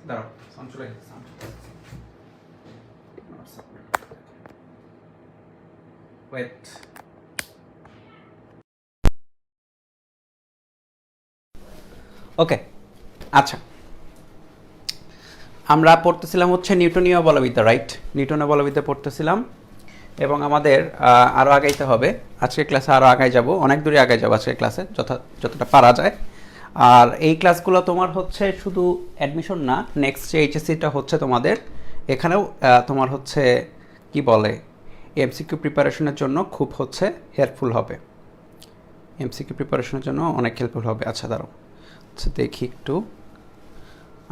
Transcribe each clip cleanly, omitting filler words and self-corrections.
দাঁড়াও, সাউন্ড চলে গেছে, সাউন্ড চলে গেছে। ওয়েট। ওকে, আচ্ছা, আমরা পড়তেছিলাম হচ্ছে নিউটনীয় বলবিদ্যা, রাইট? নিউটনীয় বলবিদ্যা পড়তেছিলাম এবং আমাদের আরও আগাইতে হবে। আজকের ক্লাসে আরও আগাই যাব, অনেক দূরে আগাই যাব আজকের ক্লাসে, যতটা পারা যায়। আর এই ক্লাসগুলো তোমার হচ্ছে শুধু অ্যাডমিশন না, নেক্সট যে এইচএসসিটা হচ্ছে তোমাদের, এখানেও তোমার হচ্ছে কি বলে এমসিকিউ প্রিপারেশনের জন্য খুব হচ্ছে হেল্পফুল হবে। এমসিকিউ প্রিপারেশনের জন্য অনেক হেল্পফুল হবে। আচ্ছা দাঁড়াও, আচ্ছা দেখি একটু,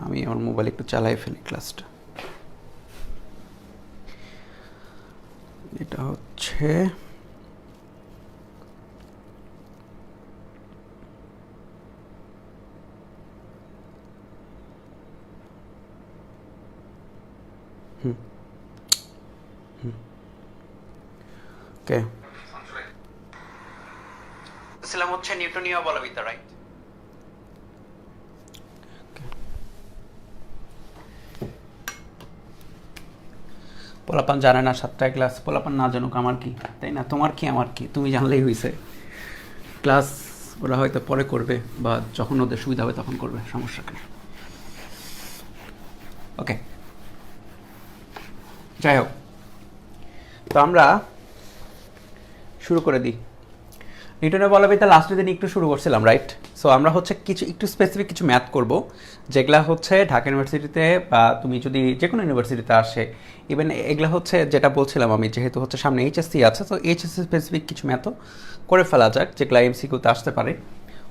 আমি আমার মোবাইল একটু চালাই ফেলি ক্লাসটা। এটা হচ্ছে ওকে, ছিলাম হচ্ছে নিউটনীয় বলবিদ্যা, রাইট? পোলাপান জানে না 7টায় ক্লাস, পোলাপান না জানুক আমার কি, তাই না? তোমার কি আমার কি, তুমি জানলেই হয়েছে। ক্লাস ওরা হয়তো পরে করবে বা যখন ওদের সুবিধা হবে তখন করবে, সমস্যা নেই। ওকে, যাই হোক, তো আমরা শুরু করে দিই। নিউটনের বলবিদ্যা লাস্টের দিন একটু শুরু করছিলাম, রাইট? সো আমরা হচ্ছে কিছু একটু স্পেসিফিক কিছু ম্যাথ করব, যেগুলা হচ্ছে ঢাকা ইউনিভার্সিটিতে বা তুমি যদি যে কোনো ইউনিভার্সিটিতে আসে, ইভেন এগুলা হচ্ছে যেটা বলছিলাম আমি, যেহেতু হচ্ছে সামনে এইচএসসি আছে, তো এইচএসসি স্পেসিফিক কিছু ম্যাথও করে ফেলা যাক, যেগুলা এমসিকিউতে আসতে পারে।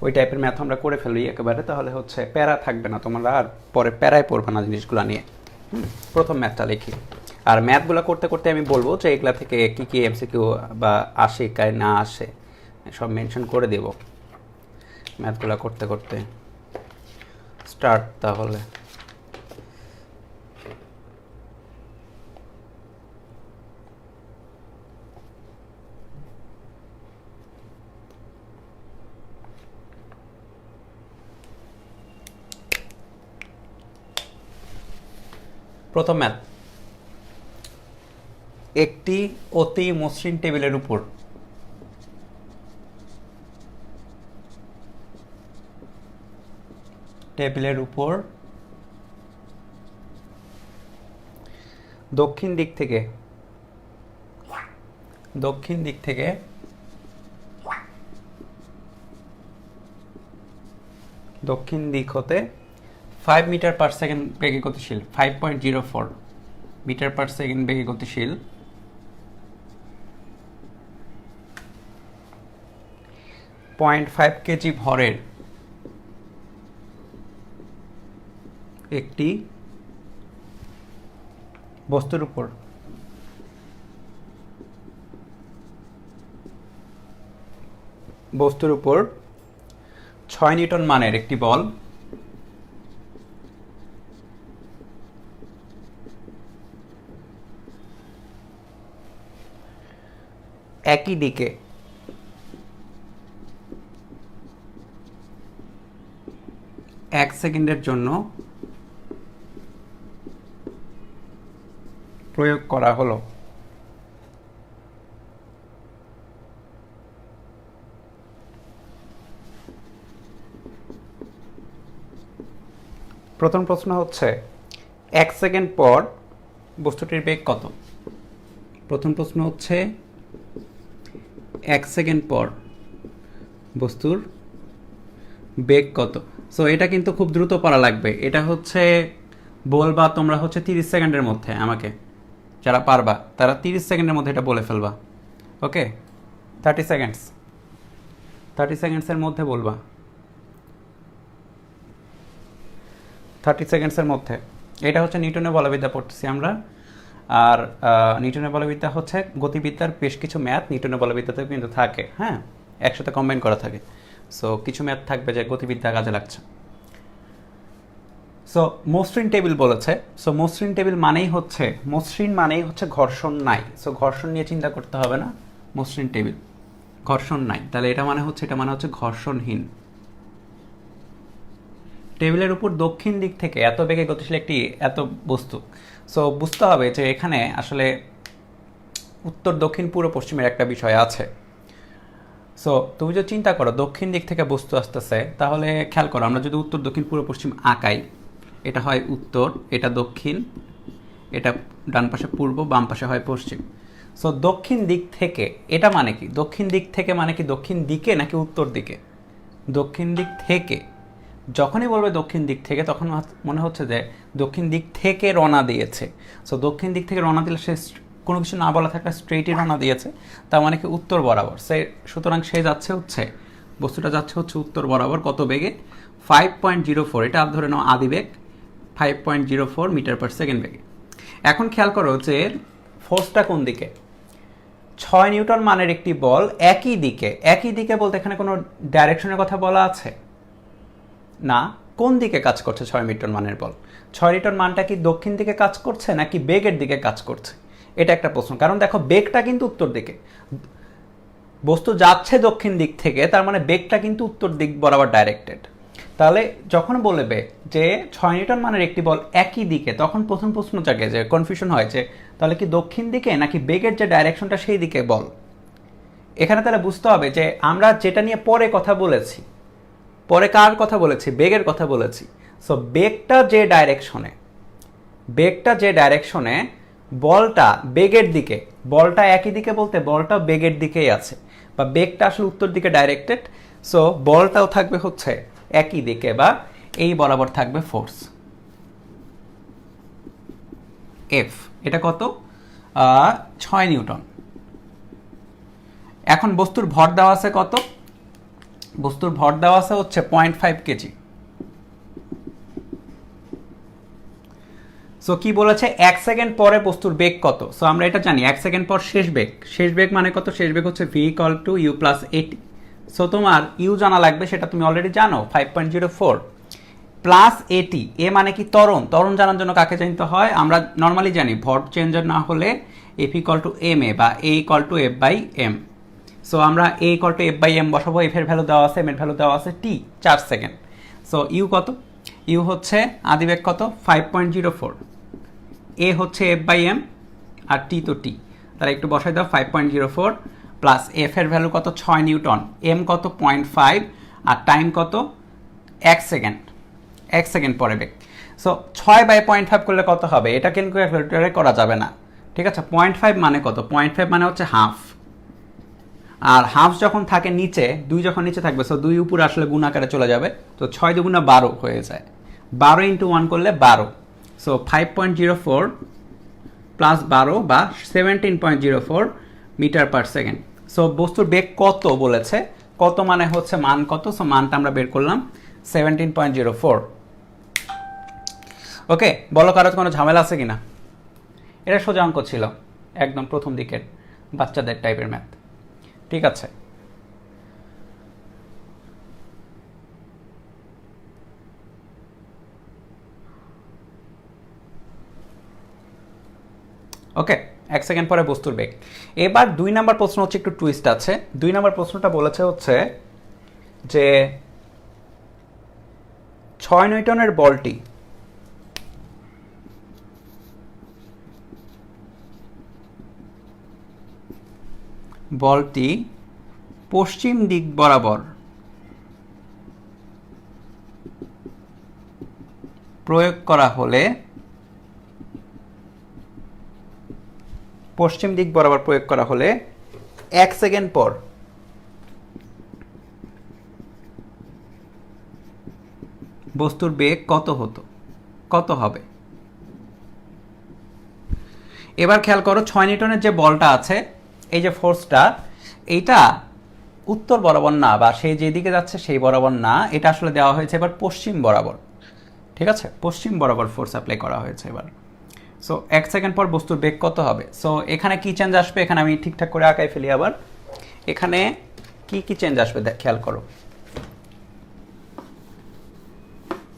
ওই টাইপের ম্যাথ আমরা করে ফেলি একেবারে, তাহলে হচ্ছে প্যারা থাকবে না তোমরা, আর পরে প্যারায় পড়বে না জিনিসগুলো নিয়ে। প্রথম ম্যাথটা লিখি, আর ম্যাথগুলো করতে করতে আমি বলবো যে এগুলা থেকে কী কী এমসিকিউ বা আসে কায় না আসে সব মেনশন করে দেব ম্যাথগুলো করতে করতে। স্টার্ট তাহলে। প্রথম ম্যাথ, একটি অতি মসৃণ টেবিলের উপর দক্ষিণ দিক থেকে দক্ষিণ দিক হতে 5 মিটার পার সেকেন্ড বেগে গতিশীল, 5.04 মিটার পার সেকেন্ড বেগে গতিশীল 0.5 কেজি ভরের একটি বস্তুর উপর বস্তুর উপর 6 নিউটন মানের একটি বল একই দিকে 1 সেকেন্ডের জন্য প্রয়োগ করা হলো। প্রথম প্রশ্ন হচ্ছে 1 সেকেন্ড পর বস্তুটির বেগ কত? প্রথম প্রশ্ন হচ্ছে 1 সেকেন্ড পর বস্তুর বেগ কত? সো এটা কিন্তু খুব দ্রুত পড়া লাগবে। এটা হচ্ছে বলবা তোমরা হচ্ছে 30 সেকেন্ডের মধ্যে, আমাকে যারা পারবা তারা 30 সেকেন্ডের মধ্যে এটা বলে ফেলবা। ওকে, 30 সেকেন্ডসের মধ্যে বলবা, 30 সেকেন্ডসের মধ্যে। এটা হচ্ছে নিউটনের বলবিদ্যা পড়তেছি আমরা। আর নিউটনের বলবিদ্যা হচ্ছে গতিবিদ্যার বেশ কিছু ম্যাথ নিউটনের বলবিদ্যাতেও কিন্তু থাকে, হ্যাঁ, একসাথে কম্বাইন করা থাকে। সো কিছু ম্যাথ থাকবে যে গতিবিদ্যা কাজে লাগছে। সো মসৃণ টেবিল বলেছে। সো মসৃণ টেবিল মানেই হচ্ছে ঘর্ষণ নাই। সো ঘর্ষণ নিয়ে চিন্তা করতে হবে না, মসৃণ টেবিল ঘর্ষণ নাই, তাহলে এটা মানে হচ্ছে ঘর্ষণহীন টেবিলের উপর দক্ষিণ দিক থেকে এত বেগে গতিশীল একটি এত বস্তু। সো বুঝতে হবে যে এখানে আসলে উত্তর দক্ষিণ পূর্ব পশ্চিমের একটা বিষয় আছে। সো তুমি যদি চিন্তা করো দক্ষিণ দিক থেকে বস্তু আসতেছে, তাহলে খেয়াল করো আমরা যদি উত্তর দক্ষিণ পূর্ব পশ্চিম আঁকাই, এটা হয় উত্তর, এটা দক্ষিণ, এটা ডান পাশে পূর্ব, বাম পাশে হয় পশ্চিম। সো দক্ষিণ দিক থেকে এটা মানে কি? দক্ষিণ দিক থেকে মানে কি দক্ষিণ দিকে নাকি উত্তর দিকে? দক্ষিণ দিক থেকে। যখনই বলবে দক্ষিণ দিক থেকে তখন মনে হচ্ছে যে দক্ষিণ দিক থেকে রওনা দিয়েছে। সো দক্ষিণ দিক থেকে রওনা দিলে সে কোনো কিছু না বলা থাকলে স্ট্রেটই রওনা দিয়েছে, তার মানে কি উত্তর বরাবর। সুতরাং সে যাচ্ছে হচ্ছে, বস্তুটা যাচ্ছে হচ্ছে উত্তর বরাবর। কত বেগে? 5.04, এটা ধরে নাও আদিবেগ, 5.04 মিটার পার সেকেন্ড বেগে। এখন খেয়াল করো যে ফোর্সটা কোন দিকে। 6 নিউটন মানের একটি বল একই দিকে, একই দিকে বলতে এখানে কোনো ডাইরেকশনের কথা বলা আছে না। কোন দিকে কাজ করছে 6 নিউটন মানের বল? 6 নিউটন মানটা কি দক্ষিণ দিকে কাজ করছে নাকি বেগের দিকে কাজ করছে? এটা একটা প্রশ্ন। কারণ দেখো বেগটা কিন্তু উত্তর দিকে, বস্তু যাচ্ছে দক্ষিণ দিক থেকে, তার মানে বেগটা কিন্তু উত্তর দিক বরাবর ডাইরেক্টেড। তাহলে যখন বলবে যে 6 নিউটন মানের একটি বল একই দিকে, তখন প্রথম প্রশ্ন জাগে যে কনফিউশন হয় যে তাহলে কি দক্ষিণ দিকে নাকি বেগের যে ডাইরেকশনটা সেই দিকে বল। এখানে তাহলে বুঝতে হবে যে আমরা যেটা নিয়ে পরে কথা বলেছি, পরে কার কথা বলেছি? বেগের কথা বলেছি। সো বেগটা যে ডাইরেকশনে বলটা বেগের দিকে, বলটা একই দিকে বলতে বলটাও বেগের দিকেই আছে, বা বেগটা আসলে উত্তর দিকে ডাইরেক্টেড। সো বলটাও থাকবে হচ্ছে একই দিকে, বা এই বরাবর থাকবে ফোর্স এফ। এটা কত? 6 নিউটন। এখন বস্তুর ভর দেওয়া আছে কত? বস্তুর ভর দেওয়া আছে হচ্ছে 0.5 কেজি। সো কি বলেছে? 1 সেকেন্ড পরে বস্তুর বেগ কত? সো আমরা এটা জানি 1 সেকেন্ড পর শেষ বেগ। শেষ বেগ মানে কত? শেষ বেগ হচ্ছে v = u + at। সো তোমার ইউ জানা লাগবে, সেটা তুমি অলরেডি জানো, 5.04 প্লাস এটি। এ মানে কি? ত্বরণ। ত্বরণ জানার জন্য কাকে জানতে হয়? আমরা নর্মালি জানি ভর চেঞ্জ না হলে F = ma বা a = f/m। সো আমরা a = f/m বসাবো। f এর ভ্যালু দেওয়া আছে, m এর ভ্যালু দেওয়া আছে t, 4 সেকেন্ড। সো ইউ কত? ইউ হচ্ছে আদিবেগ কত? 5.04। এ হচ্ছে f/m আর টি তো টি, তাহলে একটু বসাই দাও। 5.04 প্লাস এফ এর ভ্যালু কত? 6 নিউটন, এম কত? 0.5, আর টাইম কত? 1 সেকেন্ড। 1 সেকেন্ড পরে বেগ। সো 6/0.5 করলে কত হবে? এটা কিন্তু ক্যালকুলেটরে করা যাবে না, ঠিক আছে? 0.5 মানে কত? 0.5 মানে হচ্ছে হাফ। আর হাফ যখন থাকে নিচে, 2 যখন নিচে থাকবে, সো 2 উপরে আসলে গুণ আকারে চলে যাবে। তো 6 × 2 = 12 হয়ে যায়। 12 × 1 করলে 12। সো 5.04 প্লাস 12 বা 17.04 মিটার পার সেকেন্ড। সো বস্তুর বেগ কত বলেছে, কত মানে হচ্ছে মান কত। সো মানটা আমরা বের করলাম 17.04। ওকে, বলো কারো কোনো ঝামেলা আছে কিনা? এটা সোজা অঙ্ক ছিল, একদম প্রথম দিকের বাচ্চাদের টাইপের ম্যাথ, ঠিক আছে? ওকে, 1 সেকেন্ড পরে বস্তুর বেগ। এবার 2 নম্বর প্রশ্ন হচ্ছে একটু টুইস্ট আছে। 2 নম্বর প্রশ্নটা বলেছে হচ্ছে যে 6 নিউটনের বলটি পশ্চিম দিক বরাবর প্রয়োগ করা হলে, পশ্চিম দিক বরাবর প্রয়োগ করা হলে 1 সেকেন্ড পর বস্তুর বেগ কত হবে? এবার খেয়াল করো 6 নিউটনের যে বলটা আছে, এই যে ফোর্সটা, এইটা উত্তর বরাবর না, বা সেই যেদিকে যাচ্ছে সেই বরাবর না, এটা আসলে দেওয়া হয়েছে এবার পশ্চিম বরাবর, ঠিক আছে? পশ্চিম বরাবর ফোর্স অ্যাপ্লাই করা হয়েছে এবার। সো 1 সেকেন্ড পর বস্তুর বেগ কত হবে? সো এখানে কি চেঞ্জ আসবে? এখানে আমি ঠিকঠাক করে আঁকাই ফেলি আবার। এখানে কি চেঞ্জ আসবে খেয়াল করো,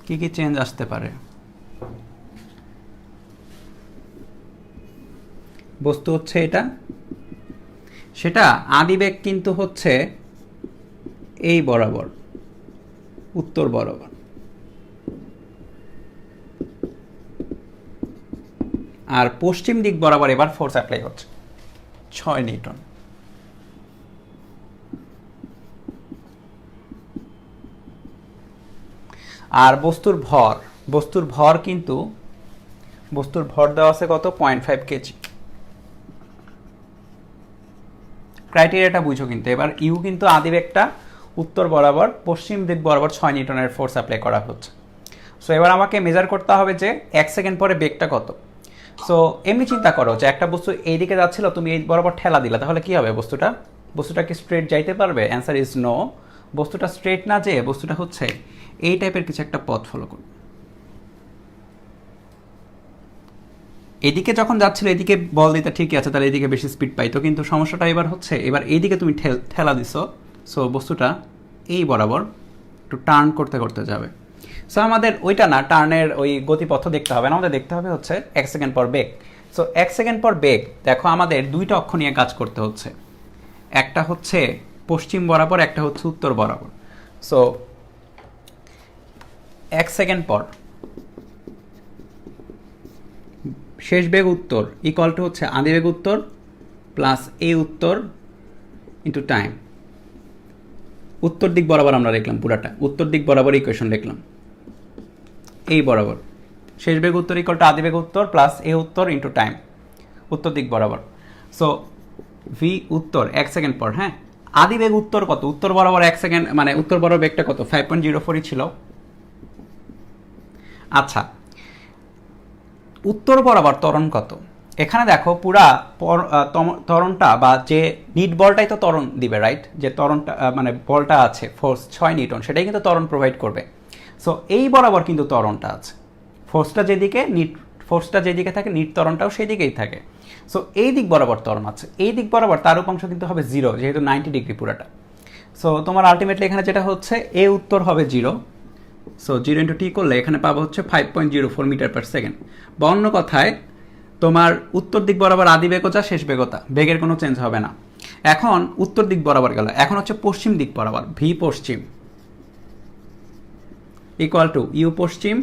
কি চেঞ্জ আসতে পারে। বস্তু হচ্ছে এটা, সেটা আদিবেগ কিন্তু হচ্ছে এই বরাবর, উত্তর বরাবর। আর পশ্চিম দিক বরাবর এবার ফোর্স অ্যাপ্লাই হচ্ছে 6 নিউটন। আর বস্তুর ভর কিন্তু বস্তুর ভর দেওয়া আছে কত 0.5 কেজি। ক্রাইটেরিয়াটা বুঝো কিন্তু। এবার ইউ কিন্তু আদিবেগটা উত্তর বরাবর পশ্চিম দিক বরাবর 6 নিউটনের ফোর্স অ্যাপ্লাই করা হচ্ছে। সো এবার আমাকে মেজার করতে হবে যে 1 সেকেন্ড পরে বেগটা কত। সো এমনি চিন্তা করো যে একটা বস্তু এই দিকে যাচ্ছিল, তুমি এই বরাবর ঠেলা দিলা, তাহলে কি হবে? বস্তুটা কি স্ট্রেট যাইতে পারবে? Answer is no. বস্তুটা স্ট্রেট না যেয়ে বস্তুটা হচ্ছে এই টাইপের কিছু একটা পথ ফলো করবে। এদিকে যখন যাচ্ছিল এদিকে বল দিতে ঠিকই আছে, তাহলে এদিকে বেশি স্পিড পাইতো, কিন্তু সমস্যাটা এবার হচ্ছে এবার এইদিকে তুমি ঠেলা দিছো, সো বস্তুটা এই বরাবর একটু টার্ন করতে করতে যাবে। সো আমাদের ওইটা না, টার্নের ওই গতিপথ দেখতে হবে না, আমাদের দেখতে হবে হচ্ছে 1 সেকেন্ড পর বেগ। সো 1 সেকেন্ড পর বেগ, দেখো আমাদের দুইটা অক্ষ নিয়ে কাজ করতে হচ্ছে, একটা হচ্ছে পশ্চিম বরাবর, একটা হচ্ছে উত্তর বরাবর। সো 1 সেকেন্ড পর শেষ বেগ উত্তর ইকুয়াল টু হচ্ছে আদিবেগ উত্তর প্লাস এ উত্তর ইন্টু টাইম। উত্তর দিক বরাবর আমরা লিখলাম পুরাটা, উত্তর দিক বরাবর ইকুয়েশন লিখলাম এই বরাবর। শেষ বেগ উত্তর ইকুয়াল টু আদিবেগ উত্তর প্লাস এ উত্তর ইন্টু টাইম, উত্তর দিক বরাবর। সো ভি উত্তর 1 সেকেন্ড পর। হ্যাঁ, আদিবেগ উত্তর কত? উত্তর বরাবর 1 সেকেন্ড মানে উত্তর বরাবর বেগটা কত? 5.04 ছিল। আচ্ছা, উত্তর বরাবর ত্বরণ কত? এখানে দেখো পুরা ত্বরণটা বা যে নিট বলটাই তো ত্বরণ দিবে, রাইট? যে ত্বরণটা মানে বলটা আছে ফোর্স 6 নিউটন, সেটাই কিন্তু ত্বরণ প্রোভাইড করবে। সো এই বরাবর কিন্তু ত্বরণটা আছে, ফোর্সটা যেদিকে থাকে নিট ত্বরণটাও সেই দিকেই থাকে। সো এই দিক বরাবর ত্বরণ আছে, এই দিক বরাবর তার উপাংশ কিন্তু হবে 0, যেহেতু 90 ডিগ্রি পুরাটা। সো তোমার আলটিমেটলি এখানে যেটা হচ্ছে এ উত্তর হবে 0। সো 0 ইন্টু টি করলে এখানে পাবো হচ্ছে 5.04 মিটার পার সেকেন্ড। বা অন্য কথায় তোমার উত্তর দিক বরাবর আদি বেগতা শেষ বেগতা, বেগের কোনো চেঞ্জ হবে না। এখন উত্তর দিক বরাবর গেল, এখন হচ্ছে পশ্চিম দিক বরাবর, V Paschim equal to you Paschim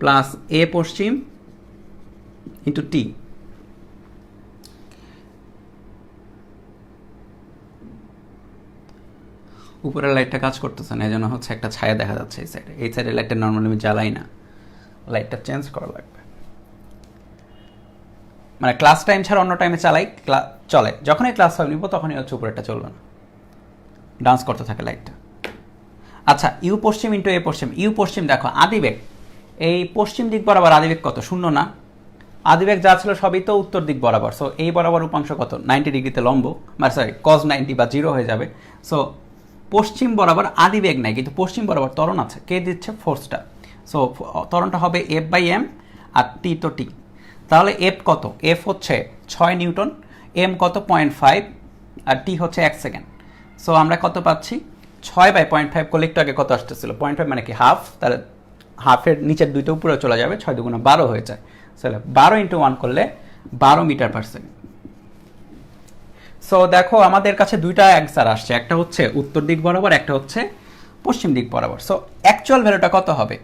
plus A Paschim into T. উপরের লাইটটা কাজ করতেছে না, এই জন্য হচ্ছে একটা ছায়া দেখা যাচ্ছে এই সাইডে। এই সাইডের লাইটটা নর্মালি আমি জ্বালাই না, লাইটটা চেঞ্জ করা লাগবে। মানে ক্লাস টাইম ছাড়া অন্য টাইমে চালাই চলে, যখনই ক্লাস ফাইভ নিব তখনই হচ্ছে উপরেরটা চলবে না, ডান্স করতে থাকে লাইটটা। আচ্ছা, you Paschim into A Paschim. You পশ্চিম দেখো আদিবেগ, এই পশ্চিম দিক বরাবর আদিবেগ কত? 0 না? আদিবেগ যা ছিল সবই তো উত্তর দিক বরাবর। সো এই বরাবর উপাংশ কত? 90 ডিগ্রিতে লম্ব, মানে সরি cos 90 বা 0 হয়ে যাবে। সো পশ্চিম বরাবর আদিবেগ নাই, কিন্তু পশ্চিম বরাবর ত্বরণ আছে। কে দিচ্ছে? ফোর্সটা। সো ত্বরণটা হবে এফ বাই এম, আর টি তো টি। তাহলে এফ কত? এফ হচ্ছে 6 নিউটন, এম কত? 0.5, আর টি হচ্ছে 1 সেকেন্ড। সো আমরা কত পাচ্ছি? 6 বাই 0.5 করলে একটু আগে কত আসতেছিল? 0.5 মানে কি হাফ, তাহলে হাফের নিচের দুইটা উপরে চলে যাবে, 6 দুগুণে 12 হয়ে যায়। তাহলে 12 ইন্টু 1 করলে 12 মিটার পার সেকেন্ড। সো দেখো আমাদের কাছে দুইটা অ্যান্সার আসছে, একটা হচ্ছে উত্তর দিক বরাবর, একটা হচ্ছে পশ্চিম দিক বরাবর। সো অ্যাকচুয়াল ভ্যালুটা কত হবে?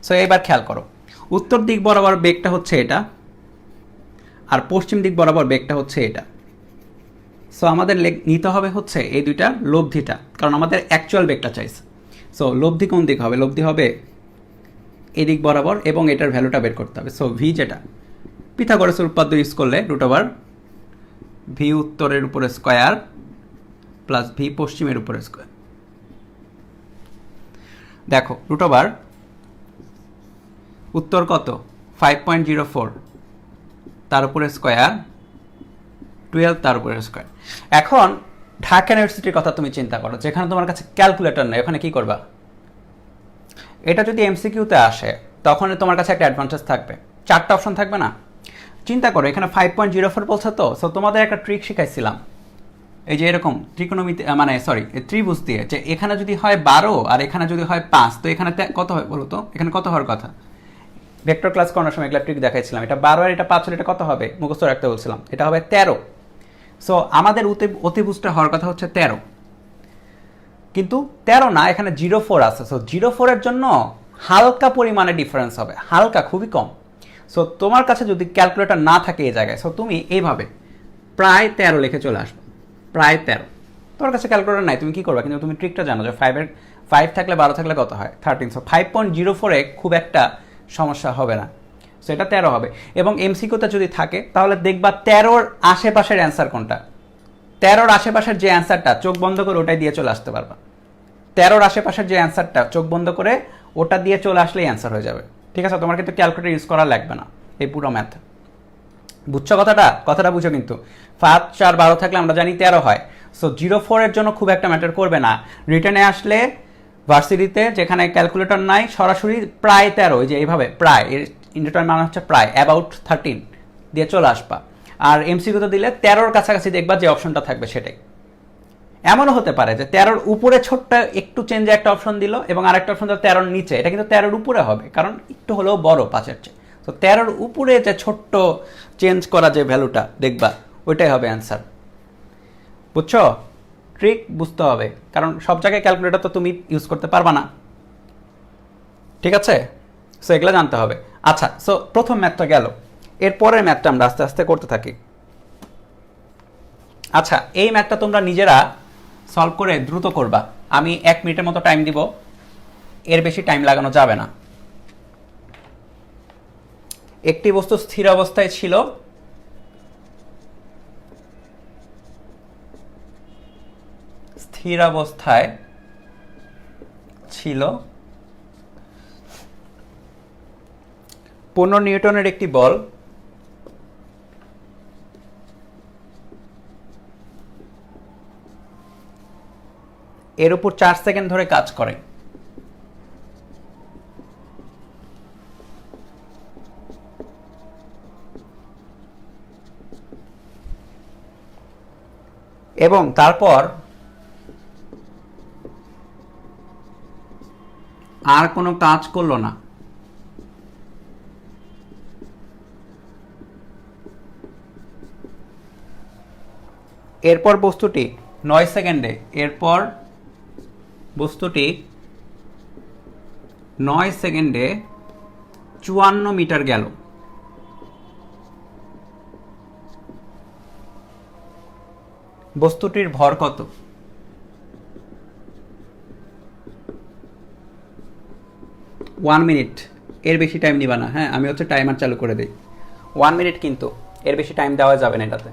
সো এবার খেয়াল করো, উত্তর দিক বরাবর বেগটা হচ্ছে এটা, আর পশ্চিম দিক বরাবর বেগটা হচ্ছে এটা। সো আমাদের নিতে হবে হচ্ছে এই দুইটা লব্ধিটা, কারণ আমাদের অ্যাকচুয়াল বেগটা চাইছে। সো লব্ধি কোন দিক হবে? লব্ধি হবে এই দিক বরাবর, এবং এটার ভ্যালুটা বের করতে হবে। সো ভি যেটা পিথাগোরাসের উপপাদ্য ইউজ করলে √ ভি উত্তরের উপরে স্কয়ার প্লাস ভি পশ্চিমের উপরে স্কয়ার। দেখো √ উত্তর কত? 5.04, তার উপরে স্কয়ার 12, তার উপরে স্কয়ার। এখন ঢাকা ইউনিভার্সিটির কথা তুমি চিন্তা করো, যেখানে তোমার কাছে ক্যালকুলেটর নেই, ওখানে কি করবা? এটা যদি এমসিকিউতে আসে তখন তোমার কাছে একটা অ্যাডভান্টেজ থাকবে, 4টা অপশন থাকবে না? চিন্তা করো, এখানে 5.04 বলছে তো। সো তোমাদের একটা ট্রিক শিখাইছিলাম, এই যে এরকম ত্রিকোণমিতি মানে সরি ত্রিভুজ দিয়ে, যে এখানে যদি হয় 12 আর এখানে যদি হয় 5, তো এখানে কত হয় বলো তো? এখানে কত হওয়ার কথা? ভেক্টর ক্লাস করানোর সময় এগুলো ট্রিক দেখাইছিলাম, এটা 12 আর এটা 5 হলে এটা কত হবে? মুখস্থ রাখতে বলছিলাম, এটা হবে 13। সো আমাদের অতিভুজটা হওয়ার কথা হচ্ছে 13, কিন্তু 13 না, এখানে 04 আছে। সো 04 এর জন্য হালকা পরিমাণে ডিফারেন্স হবে, হালকা, খুবই কম। সো তোমার কাছে যদি ক্যালকুলেটর না থাকে এই জায়গায়, সো তুমি এইভাবে প্রায় 13 লিখে চলে আসবে, প্রায় 13। তোমার কাছে ক্যালকুলেটর নাই, তুমি কি করবে? কিন্তু তুমি ট্রিকটা জানো যে 5 থাকলে 12 থাকলে কত হয়? 13। সো 5.04 খুব একটা সমস্যা হবে না, সো এটা 13 হবে। এবং এমসিকিউতে যদি থাকে তাহলে দেখবা 13-র আশেপাশের অ্যান্সার কোনটা, 13-র আশেপাশের যে অ্যান্সারটা চোখ বন্ধ করে ওটাই দিয়ে চলে আসতে পারবা। 13-র আশেপাশের যে অ্যান্সারটা চোখ বন্ধ করে ওটা দিয়ে চলে আসলেই অ্যান্সার হয়ে যাবে, ঠিক আছে? তোমার কিন্তু ক্যালকুলেটর ইউজ করা লাগবে না এই পুরো ম্যাথ। বুঝছো কথাটা বুঝো কিন্তু। 5, 4, 12 থাকলে আমরা জানি 13 হয়। সো 04-এর জন্য খুব একটা ম্যাটার করবে না। রিটার্নে আসলে ভার্সিটিতে যেখানে ক্যালকুলেটর নাই সরাসরি প্রায় 13, যে এইভাবে প্রায়, এর ইন্ডিটার মান হচ্ছে প্রায়, অ্যাবাউট 13 দিয়ে চলে আসবা। আর এমসিকিউতে দিলে 13-র কাছাকাছি দেখবা যে অপশনটা থাকবে সেটাই। এমনও হতে পারে যে 13-র উপরে ছোট্ট একটু চেঞ্জে একটা অপশন দিল এবং আরেকটা অপশন 13-র নিচে, এটা কিন্তু 13-র উপরে হবে কারণ একটু হলেও বড় 5-এর চেয়ে। তো 13-র উপরে যে ছোট্ট চেঞ্জ করা যে ভ্যালুটা দেখবা ওইটাই হবে অ্যান্সার। বুঝছো? ট্রিক বুঝতে হবে, কারণ সব জায়গায় ক্যালকুলেটর তো তুমি ইউজ করতে পারবা না, ঠিক আছে? সো এগুলো জানতে হবে। আচ্ছা, সো প্রথম ম্যাথটা গেল, এরপরের ম্যাথটা আমরা আস্তে আস্তে করতে থাকি। আচ্ছা, এই ম্যাথটা তোমরা নিজেরা সলভ করে দ্রুত করবা। আমি 1 মিনিটের মতো টাইম দিব, এর বেশি টাইম লাগানো যাবে না। একটি বস্তু স্থির অবস্থায় ছিল, স্থির অবস্থায় ছিল 15 নিউটনের একটি বল এর উপর 4 সেকেন্ড ধরে কাজ করে। এবং তারপর আর কোনো কাজ করলো না। এরপর বস্তুটি 9 সেকেন্ডে, এরপর বস্তুটি 9 সেকেন্ডে 54 মিটার গেল। বস্তুটির ভর কত? 1 মিনিট, এর বেশি টাইম নিবা না। হ্যাঁ, আমি হচ্ছে টাইমার চালু করে দিই। 1 মিনিট, কিন্তু এর বেশি টাইম দেওয়া যাবে না এটাতে।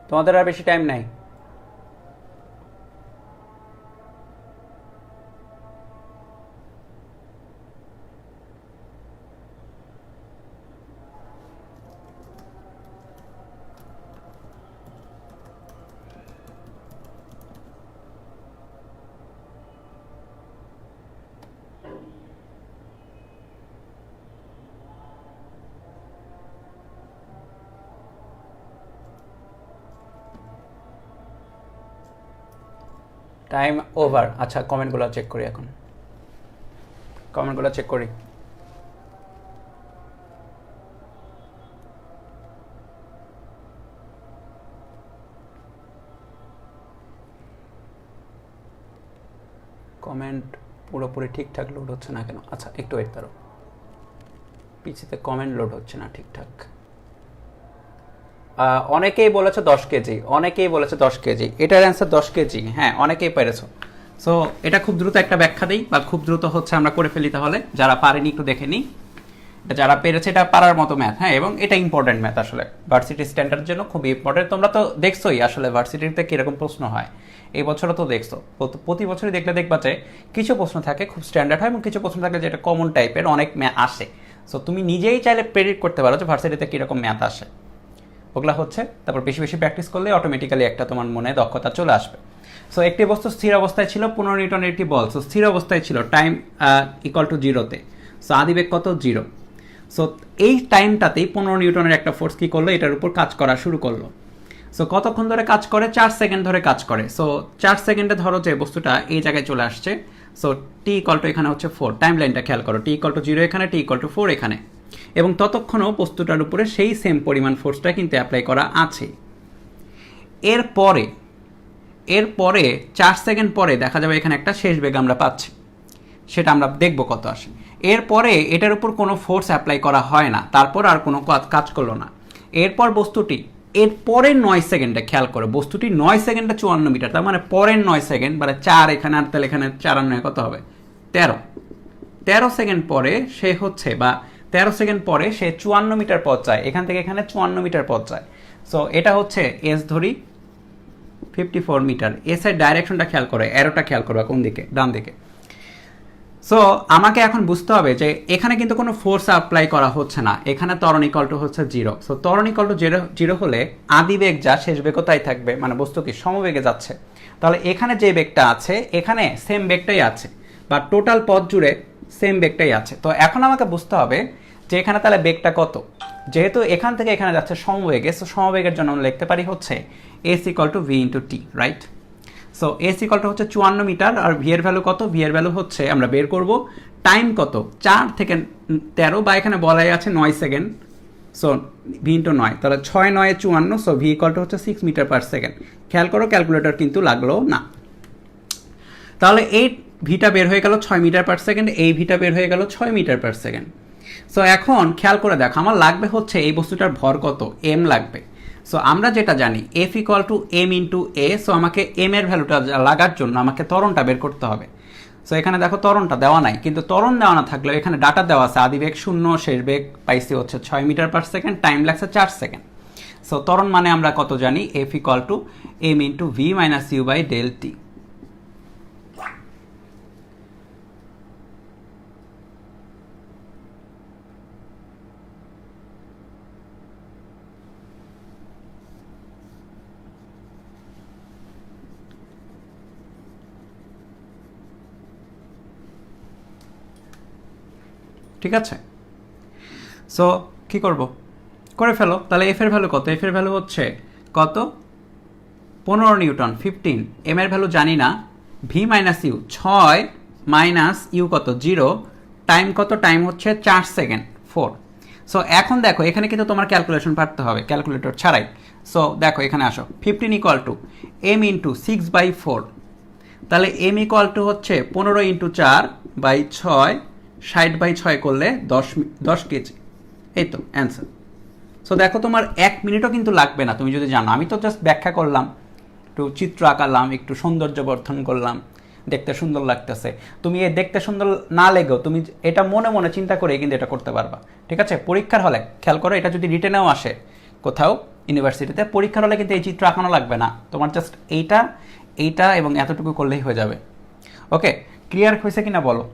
তোমাদের আর বেশি টাইম নাই। Time over. আচ্ছা, কমেন্টগুলো চেক করি, এখন কমেন্টগুলো চেক করি। কমেন্ট পুরোপুরি ঠিকঠাক লোড হচ্ছে না কেন? আচ্ছা, একটু ওয়েট করো, পিছিতে কমেন্ট লোড হচ্ছে না ঠিকঠাক। অনেকেই বলেছে 10 কেজি, অনেকেই বলেছে 10 কেজি, এটার অ্যান্সার 10 কেজি। হ্যাঁ, অনেকেই পেরেছো। সো এটা খুব দ্রুত একটা ব্যাখ্যা দিই, বা খুব দ্রুত হচ্ছে আমরা করে ফেলি। তাহলে যারা পারেনি একটু দেখে নিই। এটা যারা পেরেছে এটা পারার মতো ম্যাথ, হ্যাঁ, এবং এটা ইম্পর্টেন্ট ম্যাথ আসলে ভার্সিটি স্ট্যান্ডার্ডের জন্য খুবই ইম্পর্টেন্ট। তোমরা তো দেখছোই আসলে ভার্সিটিতে কীরকম প্রশ্ন হয়, এই বছরও তো দেখছো, প্রতি বছরই দেখবা যে কিছু প্রশ্ন থাকে খুব স্ট্যান্ডার্ড হয় এবং কিছু প্রশ্ন থাকে যেটা কমন টাইপের অনেক ম্যাথ আসে। সো তুমি নিজেই চাইলে প্রেডিক্ট করতে পারো যে ভার্সিটিতে কীরকম ম্যাথ আসে, ওগুলা হচ্ছে তারপর বেশি বেশি প্র্যাকটিস করলে অটোমেটিক্যালি একটা তোমার মনে দক্ষতা চলে আসবে। সো একটি বস্তু স্থির অবস্থায় ছিল 15 নিউটনের একটি বল, সো স্থির অবস্থায় ছিল, টাইম ইকুয়াল টু 0-তে, সো আদিবেগ কত 0। সো এই টাইমটাতেই 15 নিউটনের একটা ফোর্স কী করলো, এটার উপর কাজ করা শুরু করলো। সো কতক্ষণ ধরে কাজ করে, 4 সেকেন্ড ধরে কাজ করে। সো 4 সেকেন্ডে ধরো যে বস্তুটা এই জায়গায় চলে আসছে, সো টি ইকুয়াল টু এখানে হচ্ছে 4, টাইম লাইনটা খেয়াল করো, টি ইকুয়াল টু 0 এখানে, টি ইকুয়াল টু 4 এখানে, এবং ততক্ষণও বস্তুটার উপরে সেই সেম পরিমাণ ফোর্সটা কিন্তু অ্যাপ্লাই করা আছে। এরপরে 4 সেকেন্ড পরে দেখা যাবে এখানে একটা শেষ বেগ আমরা পাচ্ছি, সেটা আমরা দেখব কত আসে। এরপরে এটার উপর কোনো ফোর্স অ্যাপ্লাই করা হয় না, তারপর আর কোনো কাজ করলো না। এরপর বস্তুটি পরের 9 সেকেন্ডে খেয়াল করে, বস্তুটি 9 সেকেন্ডে 54 মিটার, তার মানে পরের 9 সেকেন্ড মানে 4 এখানে, আর তাহলে এখানে 4 আর 9 কত হবে 13 সেকেন্ড পরে সে হচ্ছে, বা 13 সেকেন্ড পরে সে 54 মিটার পথ যায়, এখান থেকে এখানে 54 মিটার পথ যায়। সো এটা হচ্ছে এস ধরি 54 মিটার। এস এর ডাইরেকশনটা খেয়াল করে, অ্যারোটা খেয়াল করবে কোন দিকে, ডান দিকে। সো আমাকে এখন বুঝতে হবে যে এখানে কিন্তু কোনো ফোর্স অ্যাপ্লাই করা হচ্ছে না, এখানে ত্বরণ ইকুয়াল টু হচ্ছে 0। সো ত্বরণ ইকুয়াল টু 0 হলে আদিবেগ যা শেষ বেগও তাই থাকবে, মানে বস্তু কি সমবেগে যাচ্ছে। তাহলে এখানে যে বেগটা আছে এখানে সেম বেগটাই আছে, বা টোটাল পথ জুড়ে সেম বেগটাই আছে। তো এখন আমাকে বুঝতে হবে যে এখানে তাহলে বেগটা কত, যেহেতু এখান থেকে এখানে যাচ্ছে সমবেগে, সো সমবেগের জন্য আমরা লিখতে পারি হচ্ছে S equal to V into T, right. So S equal to হচ্ছে 54 মিটার, আর ভি এর ভ্যালু কত, ভি এর ভ্যালু হচ্ছে আমরা বের করব টাইম কত, 4 থেকে 13, বা এখানে বলাই আছে 9 সেকেন্ড, সো ভি ইন্টু 9, তাহলে 6 9 54, সো ভি ইকুয়াল টু হচ্ছে 6 মিটার পার সেকেন্ড। খেয়াল করো ক্যালকুলেটর কিন্তু লাগলো না। তাহলে এই ভিটা বের হয়ে গেল 6 মিটার পার সেকেন্ড, এই ভিটা বের হয়ে গেল 6 মিটার পার সেকেন্ড। সো এখন খেয়াল করে দেখো আমার লাগবে হচ্ছে এই বস্তুটার ভর কত, এম লাগবে। সো আমরা যেটা জানি F equal to M into A, so আমাকে এম এর ভ্যালুটা লাগার জন্য আমাকে ত্বরণটা বের করতে হবে। সো এখানে দেখো ত্বরণটা দেওয়া নাই, কিন্তু ত্বরণ দেওয়া না থাকলেও এখানে ডাটা দেওয়া আছে, আদিবেগ 0, শেষ বেগ পাইছি হচ্ছে 6 মিটার পার সেকেন্ড, টাইম লাগছে 4 সেকেন্ড। সো ত্বরণ মানে আমরা কত জানি, F equal to M into V minus U by del T. ঠিক আছে, সো কি করব, করে ফেলো। তাহলে এফ এর ভ্যালু কত, এফ এর ভ্যালু হচ্ছে কত 15 নিউটন 15, এম এর ভ্যালু জানি না, V minus U 6 minus U কত 0, টাইম কত, টাইম হচ্ছে 4 সেকেন্ড 4। সো এখন দেখো এখানে কিন্তু তোমার ক্যালকুলেশন পারতে হবে ক্যালকুলেটর ছাড়াই। সো দেখো এখানে আসো, 15 ইকুয়াল টু এম ইন্টু 6/4, তাহলে এম ইকুয়াল টু হচ্ছে 15 ইন্টু 4/6, 60/6 করলে 10 কেজি, এই তো অ্যান্সার। সো দেখো তোমার 1 মিনিটও কিন্তু লাগবে না তুমি যদি জানো, আমি তো জাস্ট ব্যাখ্যা করলাম, একটু চিত্র আঁকালাম, একটু সৌন্দর্য বর্ধন করলাম, দেখতে সুন্দর লাগতেছে। তুমি এই দেখতে সুন্দর না লেগেও তুমি এটা মনে মনে চিন্তা করে কিন্তু এটা করতে পারবা, ঠিক আছে। পরীক্ষার হলে খেয়াল করো, এটা যদি রিটেনেও আসে কোথাও ইউনিভার্সিটিতে, পরীক্ষার হলে কিন্তু এই চিত্র আঁকানো লাগবে না তোমার, জাস্ট এইটা এবং এতটুকু করলেই হয়ে যাবে। ওকে, ক্লিয়ার হয়েছে কিনা বলো।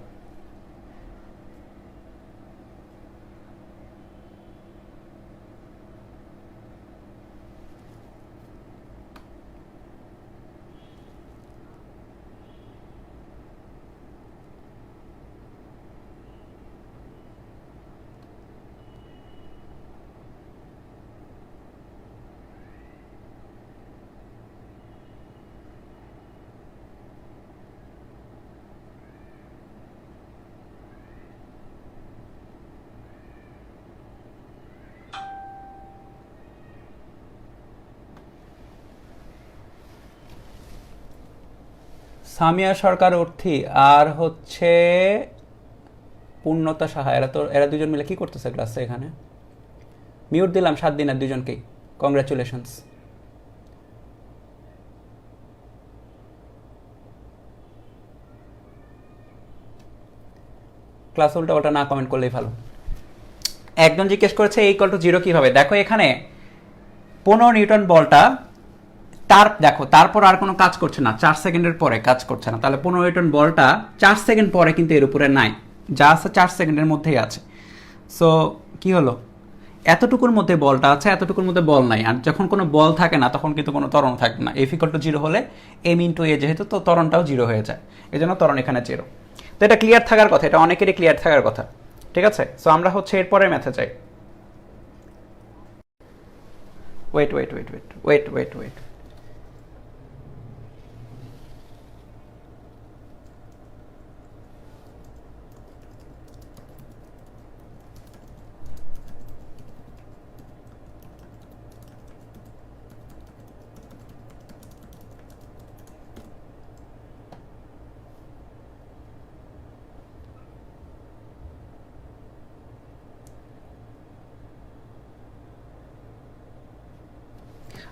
সামিয়া সরকার অর্থী আর হচ্ছে পূর্ণতা সাহা, এরা দুজন মিলে কি করতেছে ক্লাসে, এখানে মিউট দিলাম 7 দিনের দুজনকেই, কংগ্রাচুলেশনস। ক্লাস উল্টা পাল্টা না কমেন্ট করলেই ভালো। একজন জিজ্ঞেস করেছে A = 0 কিভাবে। দেখো এখানে 15 নিউটন বলটা দেখো তারপর আর কোনো কাজ করছে না, 4 সেকেন্ডের পরে কাজ করছে না, তাহলে 15 নিউটন বলটা 4 সেকেন্ড পরে কিন্তু এর উপরে নাই, যা আছে 4 সেকেন্ডের মধ্যেই আছে। সো কি হলো, এতটুকুর মধ্যে বলটা আছে, এতটুকুর মধ্যে বল নাই। আর যখন কোনো বল থাকে না তখন কিন্তু কোনো ত্বরণ থাকবে না। F = 0 হলে m × a যেহেতু, তো ত্বরণটাও 0 হয়ে যায়, এই জন্য ত্বরণ এখানে 0। তো এটা ক্লিয়ার থাকার কথা, এটা অনেকেরই ক্লিয়ার থাকার কথা, ঠিক আছে। সো আমরা হচ্ছে এরপরের ম্যাথে যাই। ওয়েট।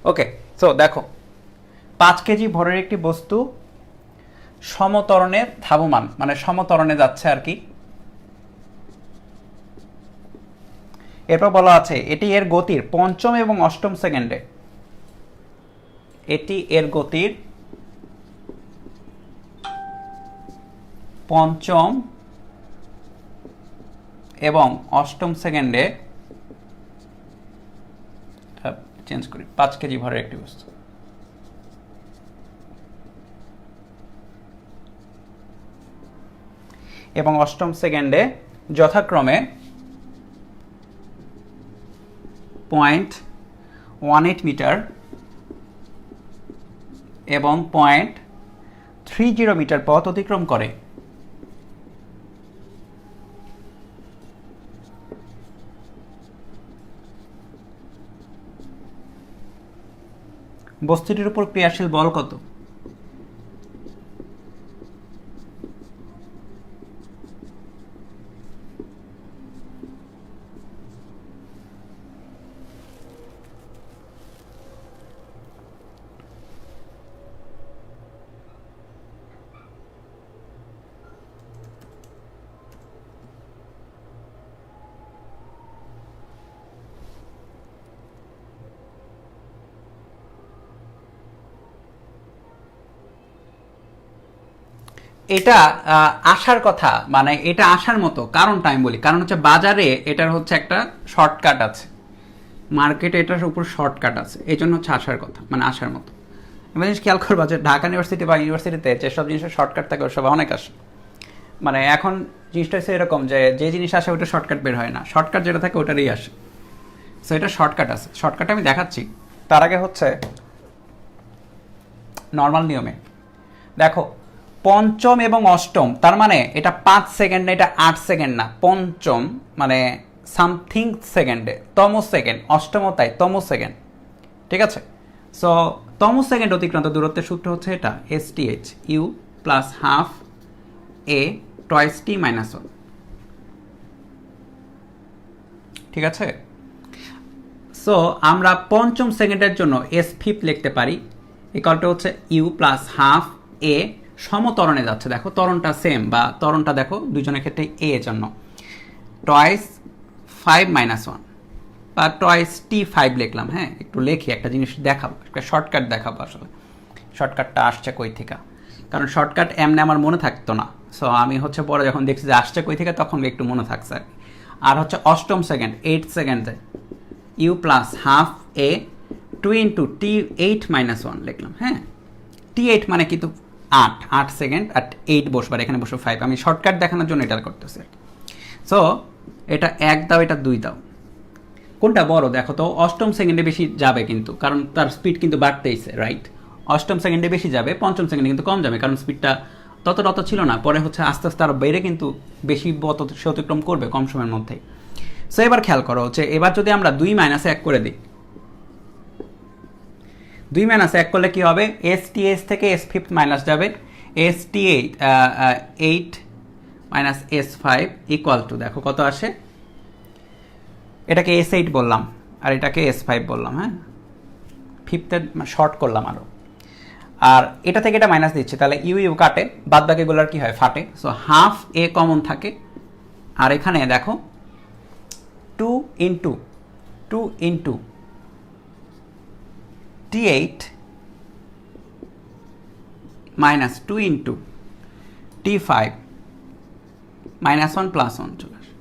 ওকে, সো দেখো 5 কেজি ভরের একটি বস্তু সমত্বরণে ধাবমান, মানে সমত্বরণে যাচ্ছে আর কি। এরপর বলা আছে এটি এর গতির পঞ্চম এবং অষ্টম সেকেন্ডে, এটি এর গতির পঞ্চম এবং অষ্টম সেকেন্ডে, চেঞ্জ করি, 5 কেজি ভরের একটি বস্তু, এবং অষ্টম সেকেন্ডে যথাক্রমে 0.18 মিটার এবং 0.30 মিটার পথ অতিক্রম করে। বস্তুটির উপর ক্রিয়াশীল বল কত? এটা আসার কথা, মানে এটা আসার মতো, কারণটা আমি বলি, কারণ হচ্ছে বাজারে এটার হচ্ছে একটা শর্টকাট আছে, মার্কেটে এটার উপর শর্টকাট আছে, এই জন্য হচ্ছে আসার কথা, মানে আসার মতো। এবার জিনিস খেয়াল করবা যে ঢাকা ইউনিভার্সিটি বা ইউনিভার্সিটিতে যেসব জিনিসের শর্টকাট থাকে ওসব অনেক আসে। মানে এখন জিনিসটা হচ্ছে এরকম যে যে জিনিস আসে ওটা শর্টকাট বের হয় না, শর্টকাট যেটা থাকে ওটারই আসে। সো এটা শর্টকাট আছে, শর্টকাট আমি দেখাচ্ছি। তার আগে হচ্ছে নর্মাল নিয়মে দেখো পঞ্চম এবং অষ্টম, তার মানে এটা 5 সেকেন্ড না, এটা 8 সেকেন্ড না, পঞ্চম মানে সামথিং সেকেন্ডে, তম সেকেন্ড, অষ্টম তাই তম সেকেন্ড, ঠিক আছে। সো তম সেকেন্ড অতিক্রান্ত দূরত্বের সূত্র হচ্ছে এটা, STH U plus half A টয়েস T মাইনাস 1, ঠিক আছে। সো আমরা পঞ্চম সেকেন্ডের জন্য S5 লিখতে পারি, ইকুয়ালটা হচ্ছে U প্লাস হাফ A, সমত্বরণে যাচ্ছে, দেখো ত্বরণটা সেম, বা ত্বরণটা দেখো দুজনের ক্ষেত্রে A এর জন্য, টয়েস 5 মাইনাস 1 বা টয়েস T5 লিখলাম। হ্যাঁ, একটু লেখি, একটা জিনিস দেখাবো, একটা শর্টকাট দেখাবো। আসলে শর্টকাটটা আসছে কই থেকে, কারণ শর্টকাট এমনি আমার মনে থাকতো না। সো আমি হচ্ছে পরে যখন দেখছি যে আসছে কই থেকে তখন একটু মনে থাকছে আর কি। আর হচ্ছে অষ্টম সেকেন্ড 8 সেকেন্ডে U plus half A 2 into T8 minus 1 লিখলাম। হ্যাঁ, T8 মানে কিন্তু 8 সেকেন্ড, আর 8 বসবার, এখানে বসবো 5। আমি শর্টকাট দেখানোর জন্য এটা করতেছি আর কি। সো এটা 1 দাও, এটা 2 দাও, কোনটা বড় দেখো তো। অষ্টম সেকেন্ডে বেশি যাবে কিন্তু, কারণ তার স্পিড কিন্তু বাড়তেইছে, রাইট। অষ্টম সেকেন্ডে বেশি যাবে, পঞ্চম সেকেন্ডে কিন্তু কম যাবে, কারণ স্পিডটা তত ছিল না, পরে হচ্ছে আস্তে আস্তে আরও বেড়ে কিন্তু বেশি সে অতিক্রম করবে কম সময়ের মধ্যেই। সো এবার খেয়াল করো হচ্ছে, এবার যদি আমরা 2 - 1 করে দিই, 2 - 1 করলে কি হবে, STH থেকে S5 মাইনাস যাবে, ST8 minus S5 equal to, দেখো কত আসে, এটাকে S8 বললাম আর এটাকে S5 বললাম। হ্যাঁ, 5th শর্ট করলাম আরও, আর এটা থেকে এটা মাইনাস দিচ্ছে, তাহলে ইউ কাটে, বাদ বাকিগুলোর কি হয়, ফাটে। সো হাফ A কমন থাকে, আর এখানে দেখো 2 into T8 minus 2 into T5 -1 + 1 চলে আসে।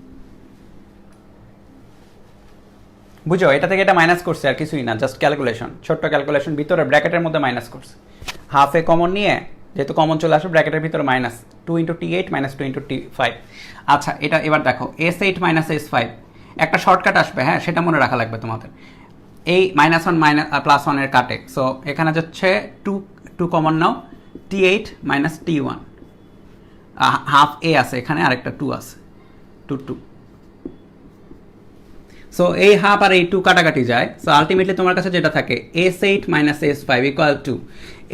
বুঝো, এটা থেকে এটা মাইনাস করছে, আর কিছুই না, জাস্ট ক্যালকুলেশন, ছোট্ট ক্যালকুলেশন, ভিতরে ব্র্যাকেটের মধ্যে মাইনাস করছে, হাফে কমন নিয়ে, যেহেতু কমন চলে আসবে ব্র্যাকেটের ভিতরে minus 2 into T8 minus 2 into T5। আচ্ছা, এটা এবার দেখো S8 মাইনাস S5 একটা শর্টকাট আসবে, হ্যাঁ, সেটা মনে রাখা লাগবে তোমাদের। এই -1 +1 এর কাটে, সো এখানে যাচ্ছে 2 কমন নাও, T8 মাইনাস T1, হাফ এ আছে এখানে, আরেকটা 2 আছে, 2 সো এই হাফ আর এই 2 কাটাকাটি যায়, সো আলটিমেটলি তোমার কাছে যেটা থাকে S8 minus S5 equal to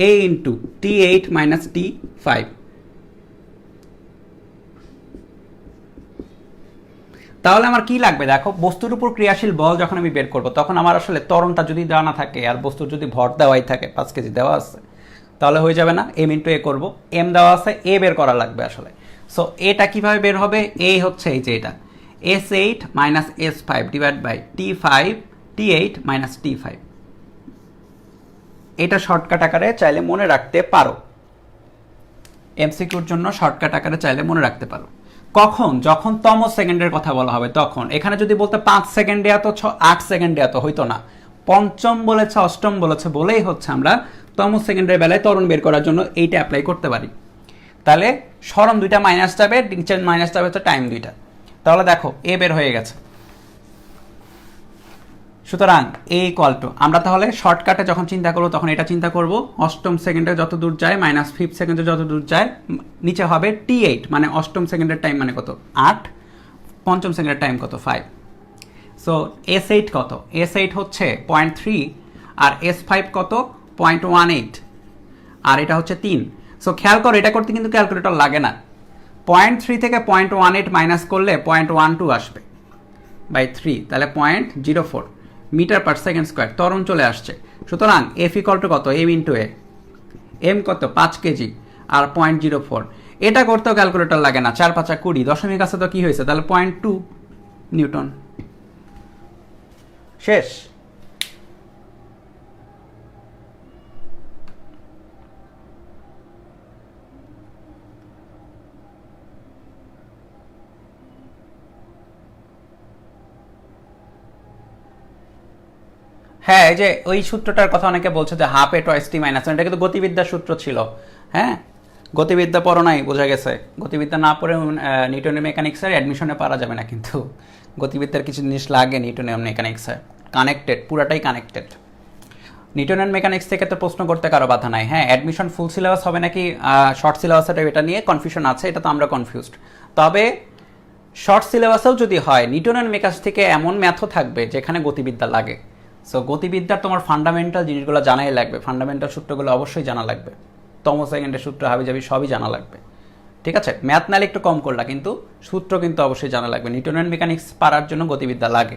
A into T8 minus T5। তাহলে আমার কি লাগবে দেখো, বস্তুর উপর ক্রিয়াশীল বল যখন আমি বের করব, তখন আমার আসলে ত্বরণটা যদি দেওয়া না থাকে আর বস্তুর যদি ভর দেওয়াই থাকে, 5 কেজি দেওয়া আছে, তাহলে হয়ে যাবে না, M ইন্টু A করবো, M দেওয়া আছে, A বের করা লাগবে আসলে। সো এটা কিভাবে বের হবে, A হচ্ছে এই যে এটা S8 minus S5 divide by T8 minus T5। এটা শর্টকাট আকারে চাইলে মনে রাখতে পারো, এমসিকিউর জন্য শর্টকাট আকারে চাইলে মনে রাখতে পারো। কখন, যখন তম সেকেন্ডের কথা বলা হবে তখন। এখানে যদি বলতে 5 সেকেন্ডে এত 8 সেকেন্ডে এত হইতো না, পঞ্চম বলেছে অষ্টম বলেছে বলেই হচ্ছে আমরা তম সেকেন্ডের বেলায় ত্বরণ বের করার জন্য এইটা অ্যাপ্লাই করতে পারি। তাহলে সরণ 2টা মাইনাস যাবে, নিচের মাইনাস যাবে হচ্ছে টাইম 2টা। তাহলে দেখো এ বের হয়ে গেছে। সুতরাং এ ইকুয়াল টু, আমরা তাহলে শর্টকাটে যখন চিন্তা করবো তখন এটা চিন্তা করব, অষ্টম সেকেন্ডে যত দূর যায় মাইনাস 5th সেকেন্ডে যত দূর যায়, নিচে হবে T8 মানে অষ্টম সেকেন্ডের টাইম মানে কত 8, পঞ্চম সেকেন্ডের টাইম কত 5। সো S8 কত, S8 হচ্ছে 0.3 আর S5 কত 0.18, আর এটা হচ্ছে 3। সো খেয়াল করো, এটা করতে কিন্তু ক্যালকুলেটর লাগে না। 0.3 থেকে 0.18 মাইনাস করলে 0.12 আসবে বাই 3, তাহলে 0.04 মিটার পার সেকেন্ড স্কোয়ার ত্বরণ চলে আসছে। সুতরাং F ইকুয়াল টু কত, M ইন্টু A, M কত 5 কেজি আর 0.04। এটা করতেও ক্যালকুলেটর লাগে না, 4 5 20, দশমিক আছে তো কি হয়েছে, তাহলে 0.2 নিউটন, শেষ। হ্যাঁ, এই যে ওই সূত্রটার কথা অনেকে বলছে যে হাফ এ টয়েস টি মাইনাস, এটা কিন্তু গতিবিদ্যার সূত্র ছিল। হ্যাঁ, গতিবিদ্যা পড়ো নাই, বোঝা গেছে। গতিবিদ্যা না পড়ে নিউটনের মেকানিক্সের অ্যাডমিশনে পারা যাবে না, কিন্তু গতিবিদ্যার কিছু জিনিস লাগে নিউটনের মেকানিক্সে, কানেক্টেড, পুরাটাই কানেক্টেড। নিউটনের মেকানিক্স থেকে তো প্রশ্ন করতে কারো বাধা নাই। হ্যাঁ, অ্যাডমিশন ফুল সিলেবাস হবে নাকি শর্ট সিলেবাস, এটা নিয়ে কনফিউশন আছে, এটা তো আমরা কনফিউজড। তবে শর্ট সিলেবাসেও যদি হয়, নিউটনের মেকানিক্স থেকে এমন ম্যাথও থাকবে যেখানে গতিবিদ্যা লাগে। সো গতিবিদ্যার তোমার ফান্ডামেন্টাল জিনিসগুলো জানাই লাগবে, ফান্ডামেন্টাল সূত্রগুলো অবশ্যই জানা লাগবে, তম সেকেন্ডের সূত্র হাবি যাবি সবই জানা লাগবে, ঠিক আছে। ম্যাথ নালে একটু কম করলা, কিন্তু সূত্র কিন্তু অবশ্যই জানা লাগবে। নিউটনের মেকানিক্স পারার জন্য গতিবিদ্যা লাগে।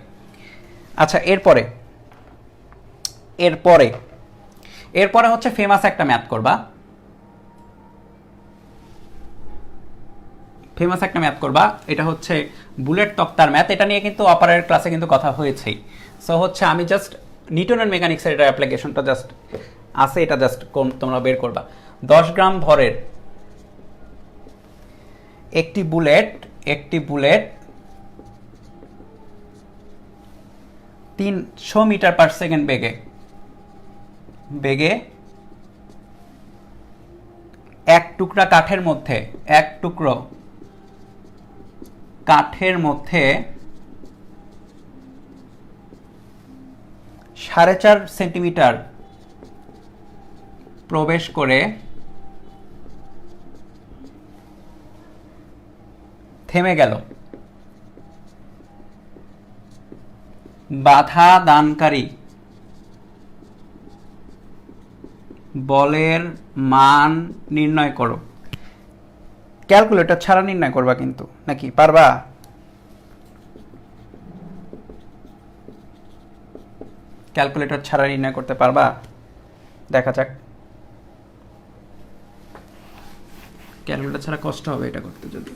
আচ্ছা, এরপরে হচ্ছে ফেমাস একটা ম্যাথ করবা, এটা হচ্ছে বুলেট তক্তার ম্যাথ। এটা নিয়ে কিন্তু অপারের ক্লাসে কিন্তু কথা হয়েছেই। সো হচ্ছে আমি জাস্ট নিউটনের মেকানিক্সের এটা অ্যাপ্লিকেশনটা জাস্ট আছে, এটা জাস্ট তোমরা বের করবা। 10 গ্রাম ভরের একটি বুলেট 300 মিটার পার সেকেন্ড বেগে এক টুকরো কাঠের মধ্যে 4.5 সেন্টিমিটার প্রবেশ করে থেমে গেল। বাধা দানকারী বলের মান নির্ণয় করো। ক্যালকুলেটর ছাড়া নির্ণয় করবা কিন্তু, নাকি পারবা? ক্যালকুলেটর ছাড়া নির্ণয় করতে পারবা? দেখা যাক। ক্যালকুলেটর ছাড়া কষ্ট হবে এটা করতে যদি।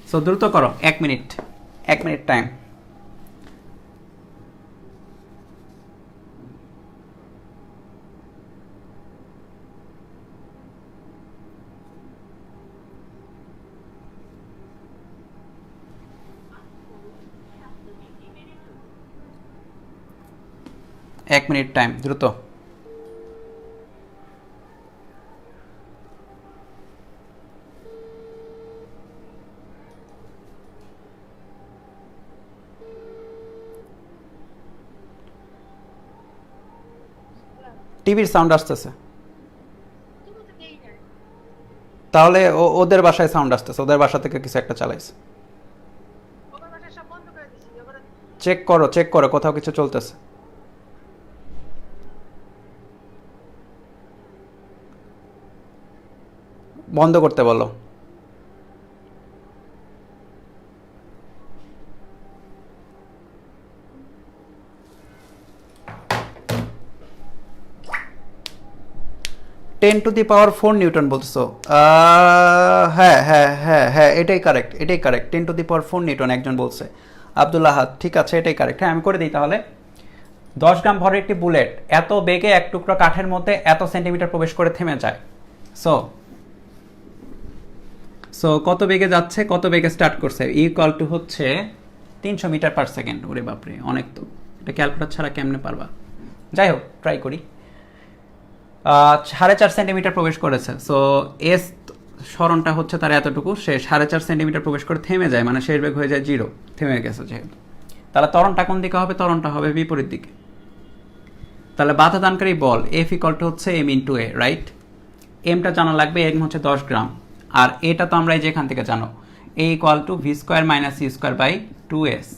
সো দ্রুত করো, 1 মিনিট টাইম। 1 মিনিট টাইম, দ্রুত। টিভির সাউন্ড আসতেছে, তাহলে ওদের বাসায় সাউন্ড আসতেছে, ওদের বাসা থেকে কিছু একটা চালাইছে। চেক করো, চেক করো কোথাও কিছু চলতেছে। বন্ধ করতে বলো। Ten two the power 4 Newton বলতেছো? হ্যাঁ হ্যাঁ হ্যাঁ হ্যাঁ, এটাই কারেক্ট, এটাই correct. 10 to the power 4 Newton একজন বলছে, আব্দুল আহাদ। ঠিক আছে, এটাই কারেক্ট। হ্যাঁ, আমি করে দিই তাহলে। 10 গ্রাম ভরের একটি বুলেট এত বেগে এক টুকরো কাঠের মধ্যে এত সেন্টিমিটার প্রবেশ করে থেমে যায়। সো সো কত বেগে যাচ্ছে, কত বেগে স্টার্ট করছে? ইকুয়াল টু হচ্ছে 300 মিটার পার সেকেন্ড। ওরে বাপরে, অনেক তো। এটা ক্যালকুলেটর ছাড়া কেমনে পারবা? যাই হোক, ট্রাই করি। 4.5 সেন্টিমিটার প্রবেশ করেছে। সো এস সরণটা হচ্ছে তার এতটুকু, সে 4.5 সেন্টিমিটার প্রবেশ করে থেমে যায়, মানে শেষ বেগ হয়ে যায় 0, থেমে গেছে যেহেতু। তাহলে ত্বরণটা কোন দিকে হবে? ত্বরণটা হবে বিপরীত দিকে। তাহলে বাধা দানকারী বল এফ ইকুয়াল টু হচ্ছে এম ইন্টু এ, রাইট? এমটা জানা লাগবে, এম হচ্ছে 10 গ্রাম, আর এটা তো আমরা এই যে এখান থেকে জানো, A equal to V square minus C square by 2s।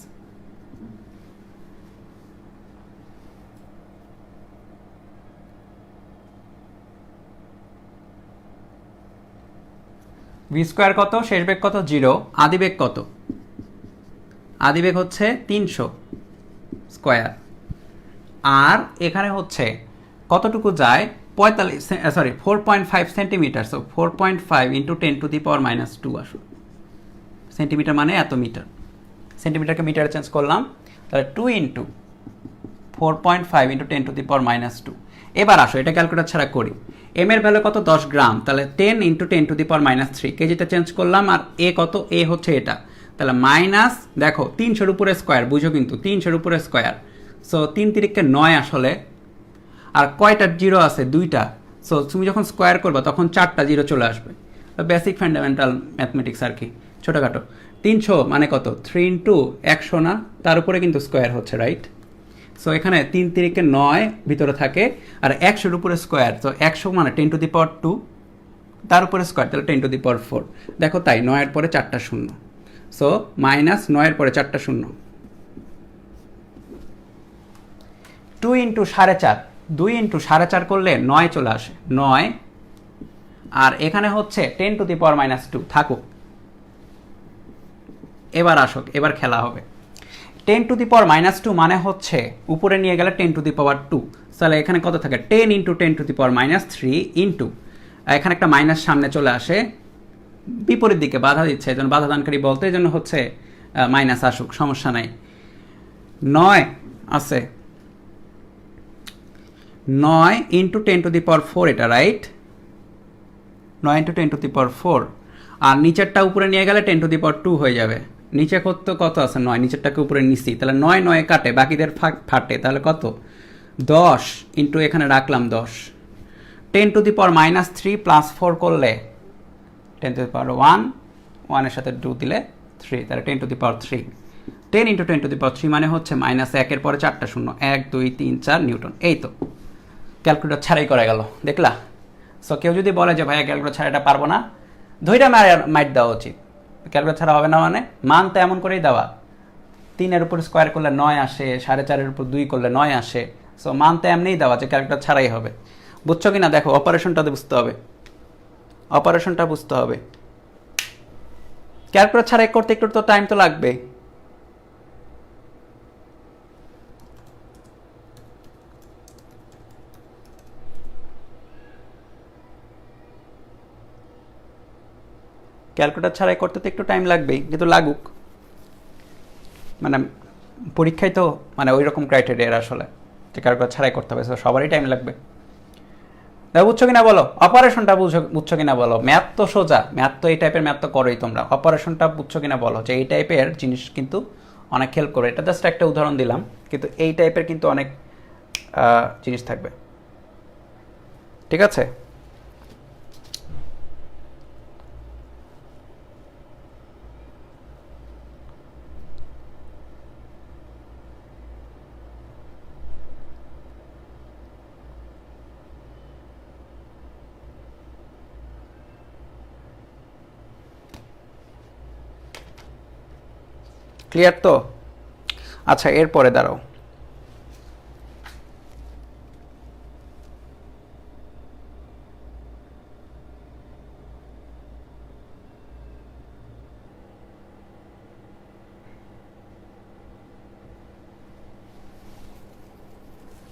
V square কত? শেষ বেগ কত? 0। আদিবেগ কত? আদিবেগ হচ্ছে 300 স্কোয়ার। আর এখানে হচ্ছে কতটুকু যায়? 4.5 centimetre. So 4.5 into 10 to the power minus 2 আসুন। সেন্টিমিটার মানে এত মিটার, সেন্টিমিটারকে মিটারে চেঞ্জ করলাম, তাহলে 2 into 4.5 into 10 to the power minus 2। এবার আসো এটা ক্যালকুলেটর ছাড়া করি। এম এর ভ্যালু কত? 10 গ্রাম, তাহলে 10 into 10 to the power minus 3। কেজিতে চেঞ্জ করলাম, আর এ কত? এ হচ্ছে এটা, তাহলে মাইনাস, দেখো 300-র উপরে স্কোয়ার, বুঝো কিন্তু 300-র উপরে স্কোয়ার। সো 3 তিরিকে 9 আসলে, আর কয়টা জিরো আছে? 2টা। সো তুমি যখন স্কোয়ার করবে তখন 4টা জিরো চলে আসবে। বেসিক ফান্ডামেন্টাল ম্যাথমেটিক্স আর কি, ছোটোখাটো। 300 মানে কত? 3 ইন্টু 100 না, তার উপরে কিন্তু স্কোয়ার হচ্ছে, রাইট? সো এখানে 3 তিরিকে 9 ভিতরে থাকে, আর 100-র উপরে স্কোয়ার, তো 100 মানে 10 টু দি পাওয়ার 2, তার উপরে স্কোয়ার, তাহলে 10 টু দি পাওয়ার 4। দেখো তাই, 9-এর পরে 4টা শূন্য, সো মাইনাস 9-এর পরে 4টা শূন্য। 2 ইন্টু 4.5, 2 ইন্টু 4.5 করলে 9 চলে আসে, 9। আর এখানে হচ্ছে 10 টু দি পাওয়ার মাইনাস 2 থাকুক। এবার আসুক, এবার খেলা হবে। 10 টু দি পাওয়ার মাইনাস 2 মানে হচ্ছে উপরে নিয়ে গেলে 10 টু দি পাওয়ার 2, তাহলে এখানে কত থাকে? 10 into 10 to the power minus 3 into, এখানে একটা মাইনাস সামনে চলে আসে, বিপরীত দিকে বাধা দিচ্ছে, এই জন্য বাধা দানকারী বলতে, এই জন্য হচ্ছে মাইনাস আসুক, সমস্যা নাই। 9 আছে, 9 ইন্টু 10 টু দি পাওয়ার 4, এটা রাইট? 9 ইন্টু 10 টু দি পাওয়ার 4, আর নিচেরটা উপরে নিয়ে গেলে 10 টু দি পাওয়ার 2 হয়ে যাবে। নিচে কত আছে? 9, নিচেরটাকে উপরে নিচ্ছি, তাহলে 9 9 কাটে, বাকিদের ফাটে, তাহলে কত? 10 ইন্টু এখানে রাখলাম 10। 10 to the power minus 3 plus 4 করলে 10 টু দি পাওয়ার 1, 1-এর সাথে 2 দিলে 3, তাহলে 10 to the power 3। 10 into 10 to the power 3 মানে হচ্ছে মাইনাস 1-এর পরে 4টা শূন্য, 1 2 3 4 নিউটন। এই তো ক্যালকুলেটর ছাড়াই করা গেল, দেখলা? সো কেউ যদি বলে যে ভাইয়া ক্যালকুলেটর ছাড়া এটা পারবো না, ধৈর্য মাইট দেওয়া উচিত। ক্যালকুলেটর ছাড়া হবে না মানে? মান তো এমন করেই দেওয়া, 3-এর উপর স্কোয়ার করলে 9 আসে, 4.5-এর উপর 2 করলে 9 আসে। সো মান তো এমনিই দেওয়া যে ক্যালকুলেটর ছাড়াই হবে। বুঝছো কি না? দেখো অপারেশনটাতে বুঝতে হবে, অপারেশনটা বুঝতে হবে। ক্যালকুলেটর ছাড়াই করতে একটু তো টাইম তো লাগবে। ক্যালকুলেটর ছাড়াই করতে তো একটু টাইম লাগবেই, কিন্তু লাগুক, মানে পরীক্ষায় তো মানে ওই রকম ক্রাইটেরিয়া আসলে, যে ক্যালকুলেটর ছাড়াই করতে হবে, সবারই টাইম লাগবে। বুঝছো কিনা বলো? অপারেশনটা বুঝছো কিনা বলো? ম্যাথ তো সোজা, ম্যাথ তো এই টাইপের ম্যাথ তো করোই তোমরা। অপারেশনটা বুঝছো কিনা বলো, যে এই টাইপের জিনিস কিন্তু অনেক হেল্প করে। এটা জাস্ট একটা উদাহরণ দিলাম, কিন্তু এই টাইপের কিন্তু অনেক জিনিস থাকবে। ঠিক আছে, ক্লিয়ার তো? আচ্ছা, এরপরে দাঁড়াও,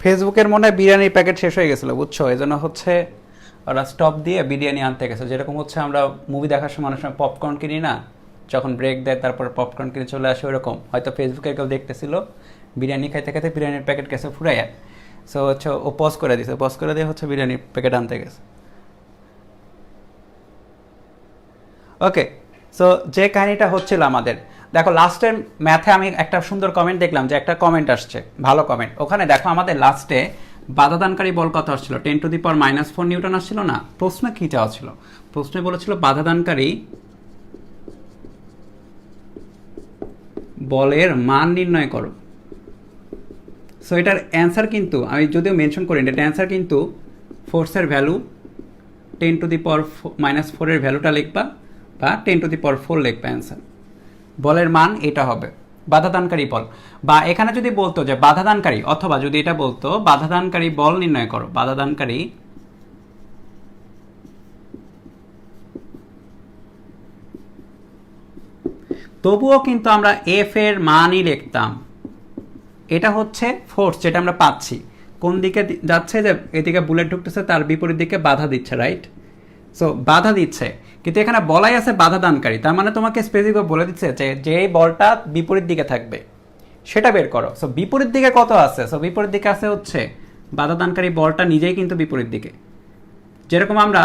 ফেসবুকের মনে হয় বিরিয়ানির প্যাকেট শেষ হয়ে গেছিলো, বুঝছো, এই জন্য হচ্ছে ওরা স্টপ দিয়ে বিরিয়ানি আনতে গেছে। যেরকম হচ্ছে আমরা মুভি দেখার সময় অনেক সময় পপকর্ন কিনি না, যখন ব্রেক দেয় তারপরে পপকর্ন কিনে চলে আসে, ওরকম হয়তো ফেসবুকে কেউ দেখতেছিল বিরিয়ানি খাইতে খাইতে বিরিয়ানির প্যাকেট গেছে ফুরাইয়া, সো হচ্ছে ও পজ করে দিছে, পজ করে দিয়ে হচ্ছে বিরিয়ানির প্যাকেট আনতে গেছে। ওকে, সো যে কাহিনিটা হচ্ছিল আমাদের, দেখো লাস্টের ম্যাথে আমি একটা সুন্দর কমেন্ট দেখলাম, যে একটা কমেন্ট আসছে, ভালো কমেন্ট। ওখানে দেখো আমাদের লাস্টে বাধাদানকারী বল কত আসছিল, 10⁻⁻⁴ নিউটন আসছিল না? প্রশ্ন কি চাওয়া ছিল? প্রশ্নে বলেছিল বাধাদানকারী বলের মান নির্ণয় করো। সো এটার অ্যান্সার কিন্তু আমি যদিও মেনশন করি, এটার অ্যান্সার কিন্তু ফোর্সের ভ্যালু 10⁻⁻⁴ এর ভ্যালুটা লিখবা, বা 10⁻⁴ লিখবা অ্যান্সার। বলের মান এটা হবে বাধাদানকারী বল। বা এখানে যদি বলতো যে বাধাদানকারী, অথবা যদি এটা বলতো বাধাদানকারী বল নির্ণয় করো, বাধাদানকারী তবুও কিন্তু আমরা এফ এর মানই লিখতাম। এটা হচ্ছে ফোর্স যেটা আমরা পাচ্ছি, কোন দিকে যাচ্ছে, যে এদিকে বুলেট ঢুকতেছে তার বিপরীত দিকে বাধা দিচ্ছে, রাইট? সো বাধা দিচ্ছে, কিন্তু এখানে বলাই আছে বাধা দানকারী, তার মানে তোমাকে স্পেসিফিক বলে দিচ্ছে যে যে বলটা বিপরীত দিকে থাকবে সেটা বের করো। সো বিপরীত দিকে কত আছে? সো বিপরীত দিকে আছে হচ্ছে বাধা দানকারী বলটা নিজেই কিন্তু বিপরীত দিকে। যেরকম আমরা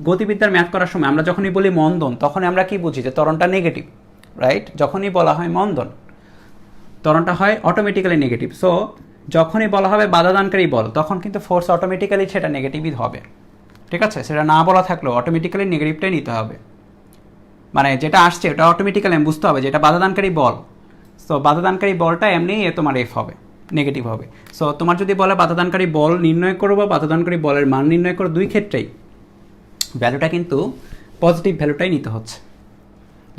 গতিবিদ্যার ম্যাথ করার সময় আমরা যখনই বলি মন্দন, তখন আমরা কি বুঝি, যে ত্বরণটা নেগেটিভ, রাইট? যখনই বলা হয় মন্দন, ত্বরণটা হয় অটোমেটিক্যালি নেগেটিভ। সো যখনই বলা হবে বাধাদানকারী বল, তখন কিন্তু ফোর্স অটোমেটিক্যালি সেটা নেগেটিভই হবে। ঠিক আছে, সেটা না বলা থাকলেও অটোমেটিক্যালি নেগেটিভটাই নিতে হবে, মানে যেটা আসছে ওটা অটোমেটিক্যালি বুঝতে হবে যে এটা বাধাদানকারী বল। সো বাধাদানকারী বলটা এমনি তোমার এফ হবে, নেগেটিভ হবে। সো তোমার যদি বলে বাধাদানকারী বল নির্ণয় করো বা বাধাদানকারী বলের মান নির্ণয় করো, দুই ক্ষেত্রেই ভ্যালুটা কিন্তু পজিটিভ ভ্যালুটাই নিতে হচ্ছে।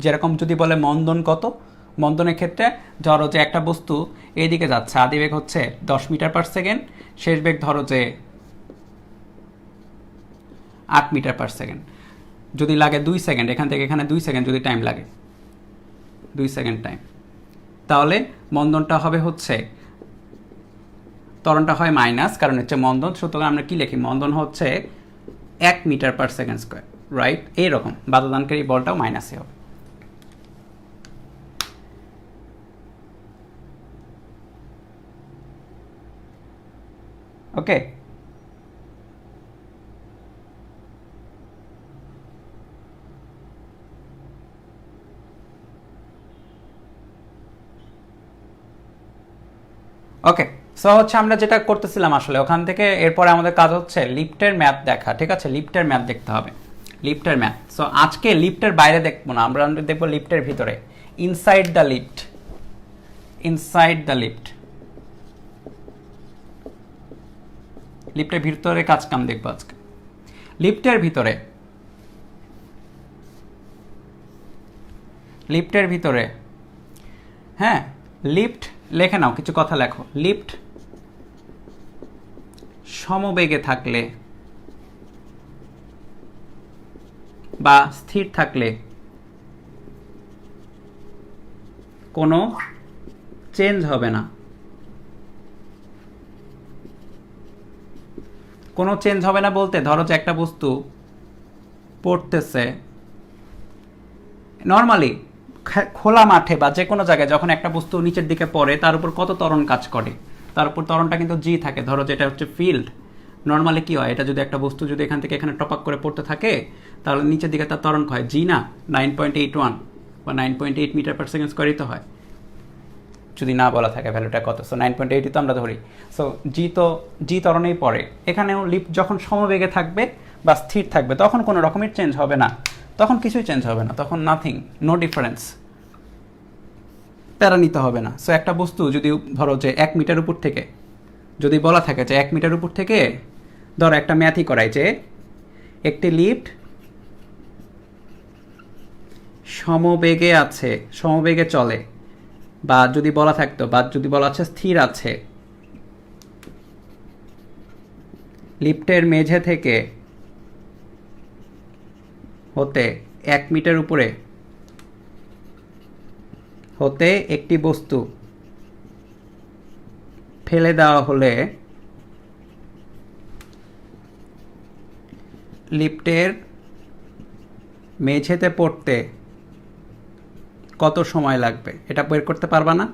যেরকম যদি বলে মন্দন কত, মন্দনের ক্ষেত্রে ধরো যে একটা বস্তু এইদিকে যাচ্ছে, আদি বেগ হচ্ছে 10 মিটার/সেকেন্ড, শেষ বেগ ধরো যে 8 মিটার/সেকেন্ড, যদি লাগে 2 সেকেন্ড, এখান থেকে এখানে 2 সেকেন্ড যদি টাইম লাগে, 2 সেকেন্ড টাইম, তাহলে মন্দনটা হবে হচ্ছে, ত্বরণটা হয় মাইনাস, কারণ হচ্ছে মন্দন, সুতরাং আমরা কি লিখি, মন্দন হচ্ছে 1 মিটার/সেকেন্ড², রাইট? এইরকম বাধাদানকারী বলটাও মাইনাসে হবে। ওকে, ওকে, সো হচ্ছে আমরা যেটা করতেছিলাম আসলে ওখান থেকে, এরপরে আমাদের কাজ হচ্ছে লিফটের ম্যাথ দেখা। ঠিক আছে, লিফটের ম্যাথ দেখতে হবে, লিফটের ম্যাথ। সো আজকে লিফটের বাইরে দেখবো না, আমরা দেখবো লিফটের ভিতরে, inside the lift, inside the lift, লিফটের ভিতরে কাজ কাম দেখবো আজকে। লিফটের ভিতরে, লিফটের ভিতরে, হ্যাঁ, লিফট লেখে নাও, কিছু কথা লেখো। লিফট সমবেগে থাকলে বা স্থির থাকলে কোনো চেঞ্জ হবে না, কোনো চেঞ্জ হবে না বলতে, ধরো যে একটা বস্তু পড়তেছে নর্মালি খোলা মাঠে বা যে কোনো জায়গায়, যখন একটা বস্তু নিচের দিকে পড়ে তার উপর কত ত্বরণ কাজ করে, তার উপর ত্বরণটা কিন্তু জি থাকে। ধরো যেটা হচ্ছে ফিল্ড, নর্মালি কি হয়, এটা যদি একটা বস্তু যদি এখান থেকে এখানে টপাক করে পড়তে থাকে, তাহলে নিচের দিকে তার ত্বরণ হয় জি না, 9.81 বা 9.8 মিটার/সেকেন্ড² তো হয়। যদি না বলা থাকে ভ্যালুটা কত। সো 9.8 তো আমরা ধরি। সো জি ত্বরণেই পড়ে। এখানেও লিফট যখন সমবেগে থাকবে বা স্থির থাকবে তখন কোনো রকমের চেঞ্জ হবে না, তখন কিছুই চেঞ্জ হবে না, তখন নাথিং, নো ডিফারেন্স, প্যারা নিতে হবে না। সো একটা বস্তু যদি ধরো যে 1 মিটার উপর থেকে যদি বলা থাকে যে 1 মিটার উপর থেকে ধরো একটা ম্যাথই করাই যে একটি লিফট সমবেগে আছে, সমবেগে চলে, বা যদি বলা থাকতো বা যদি বলা আছে স্থির আছে, লিফটের মেঝে থেকে হতে 1 মিটার উপরে হতে একটি বস্তু ফেলে দেওয়া হলে লিফটের মেঝেতে পড়তে কত সময় লাগবে, এটা বের করতে পারবা না?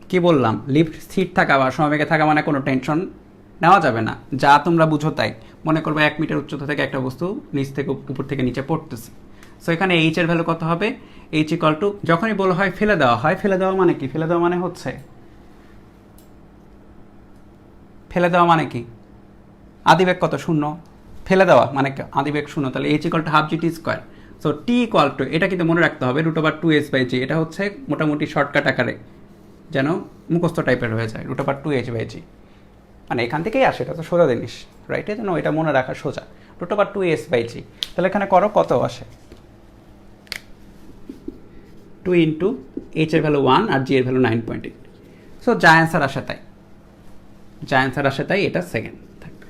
কি বললাম, লিফট স্থির থাকা বা সমবেগে থাকা মানে কোনো টেনশন নেওয়া যাবে না, যা তোমরা বুঝো তাই। মনে করবে 1 মিটার উচ্চতা থেকে একটা বস্তু নিচ থেকে উপর থেকে নিচে পড়তেছে। সো এখানে এইচ এর ভ্যালু কত হবে? এইচ ইকুয়াল টু, যখনই বলা হয় ফেলে দেওয়া হয়, ফেলে দেওয়া মানে কি? ফেলে দেওয়া মানে হচ্ছে, ফেলে দেওয়া মানে কি? আদিবেগ কত? শূন্য। ফেলে দেওয়া মানে আদিবেগ শূন্য, তাহলে H equal to half G T square. So T equal two, এটা কিন্তু মনে রাখতে হবে, √2h/g। এটা হচ্ছে মোটামুটি শর্টকাট আকারে, যেন মুখস্থ টাইপের হয়ে যায়, √2h/g। মানে এখান থেকেই আসে, এটা তো সোজা জিনিস, রাইট? এই জন্য এটা মনে রাখা সোজা, √2h/g। তাহলে এখানে করো কত আসে, 2 ইন্টু এইচ এর ভ্যালু 1 আর জি এর ভ্যালু 9.8। সো যা অ্যান্সার আসে তাই, যা অ্যান্সার আসে তাই, এটা সেকেন্ড থাকবে।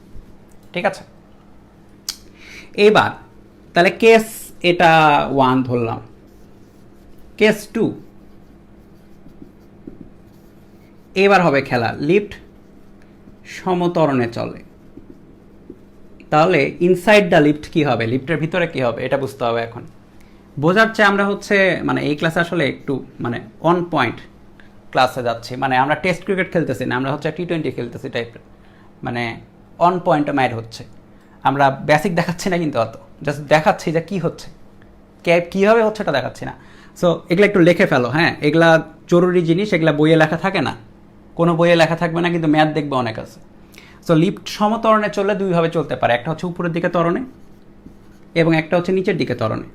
ঠিক আছে, এবার তাহলে কেস এটা 1 ধরলাম, কেস 2 এবার হবে খেলা, লিফট সমত্বরণে চলে। তাহলে ইনসাইড দ্য লিফট কি হবে, লিফটের ভিতরে কি হবে, এটা বুঝতে হবে। এখন বোঝার চেয়ে আমরা হচ্ছে মানে এই ক্লাসে আসলে একটু মানে অন পয়েন্ট ক্লাসে যাচ্ছি, মানে আমরা টেস্ট ক্রিকেট খেলতেছি না, আমরা হচ্ছে T20 খেলতেছি টাইপের, মানে অন পয়েন্টে ম্যাড হচ্ছে। আমরা বেসিক দেখাচ্ছি না কিন্তু, অত জাস্ট দেখাচ্ছি যে কী হচ্ছে, কীভাবে হচ্ছে এটা দেখাচ্ছি না। সো এগুলো একটু লিখে ফেলো, হ্যাঁ, এগুলা জরুরি জিনিস, এগুলা বইয়ে লেখা থাকে না, কোনো বইয়ে লেখা থাকবে না, কিন্তু ম্যাথ দেখবে অনেক আছে। সো লিফট সমত্বরণে চললে দুইভাবে চলতে পারে, একটা হচ্ছে উপরের দিকে ত্বরণে এবং একটা হচ্ছে নিচের দিকে ত্বরণে।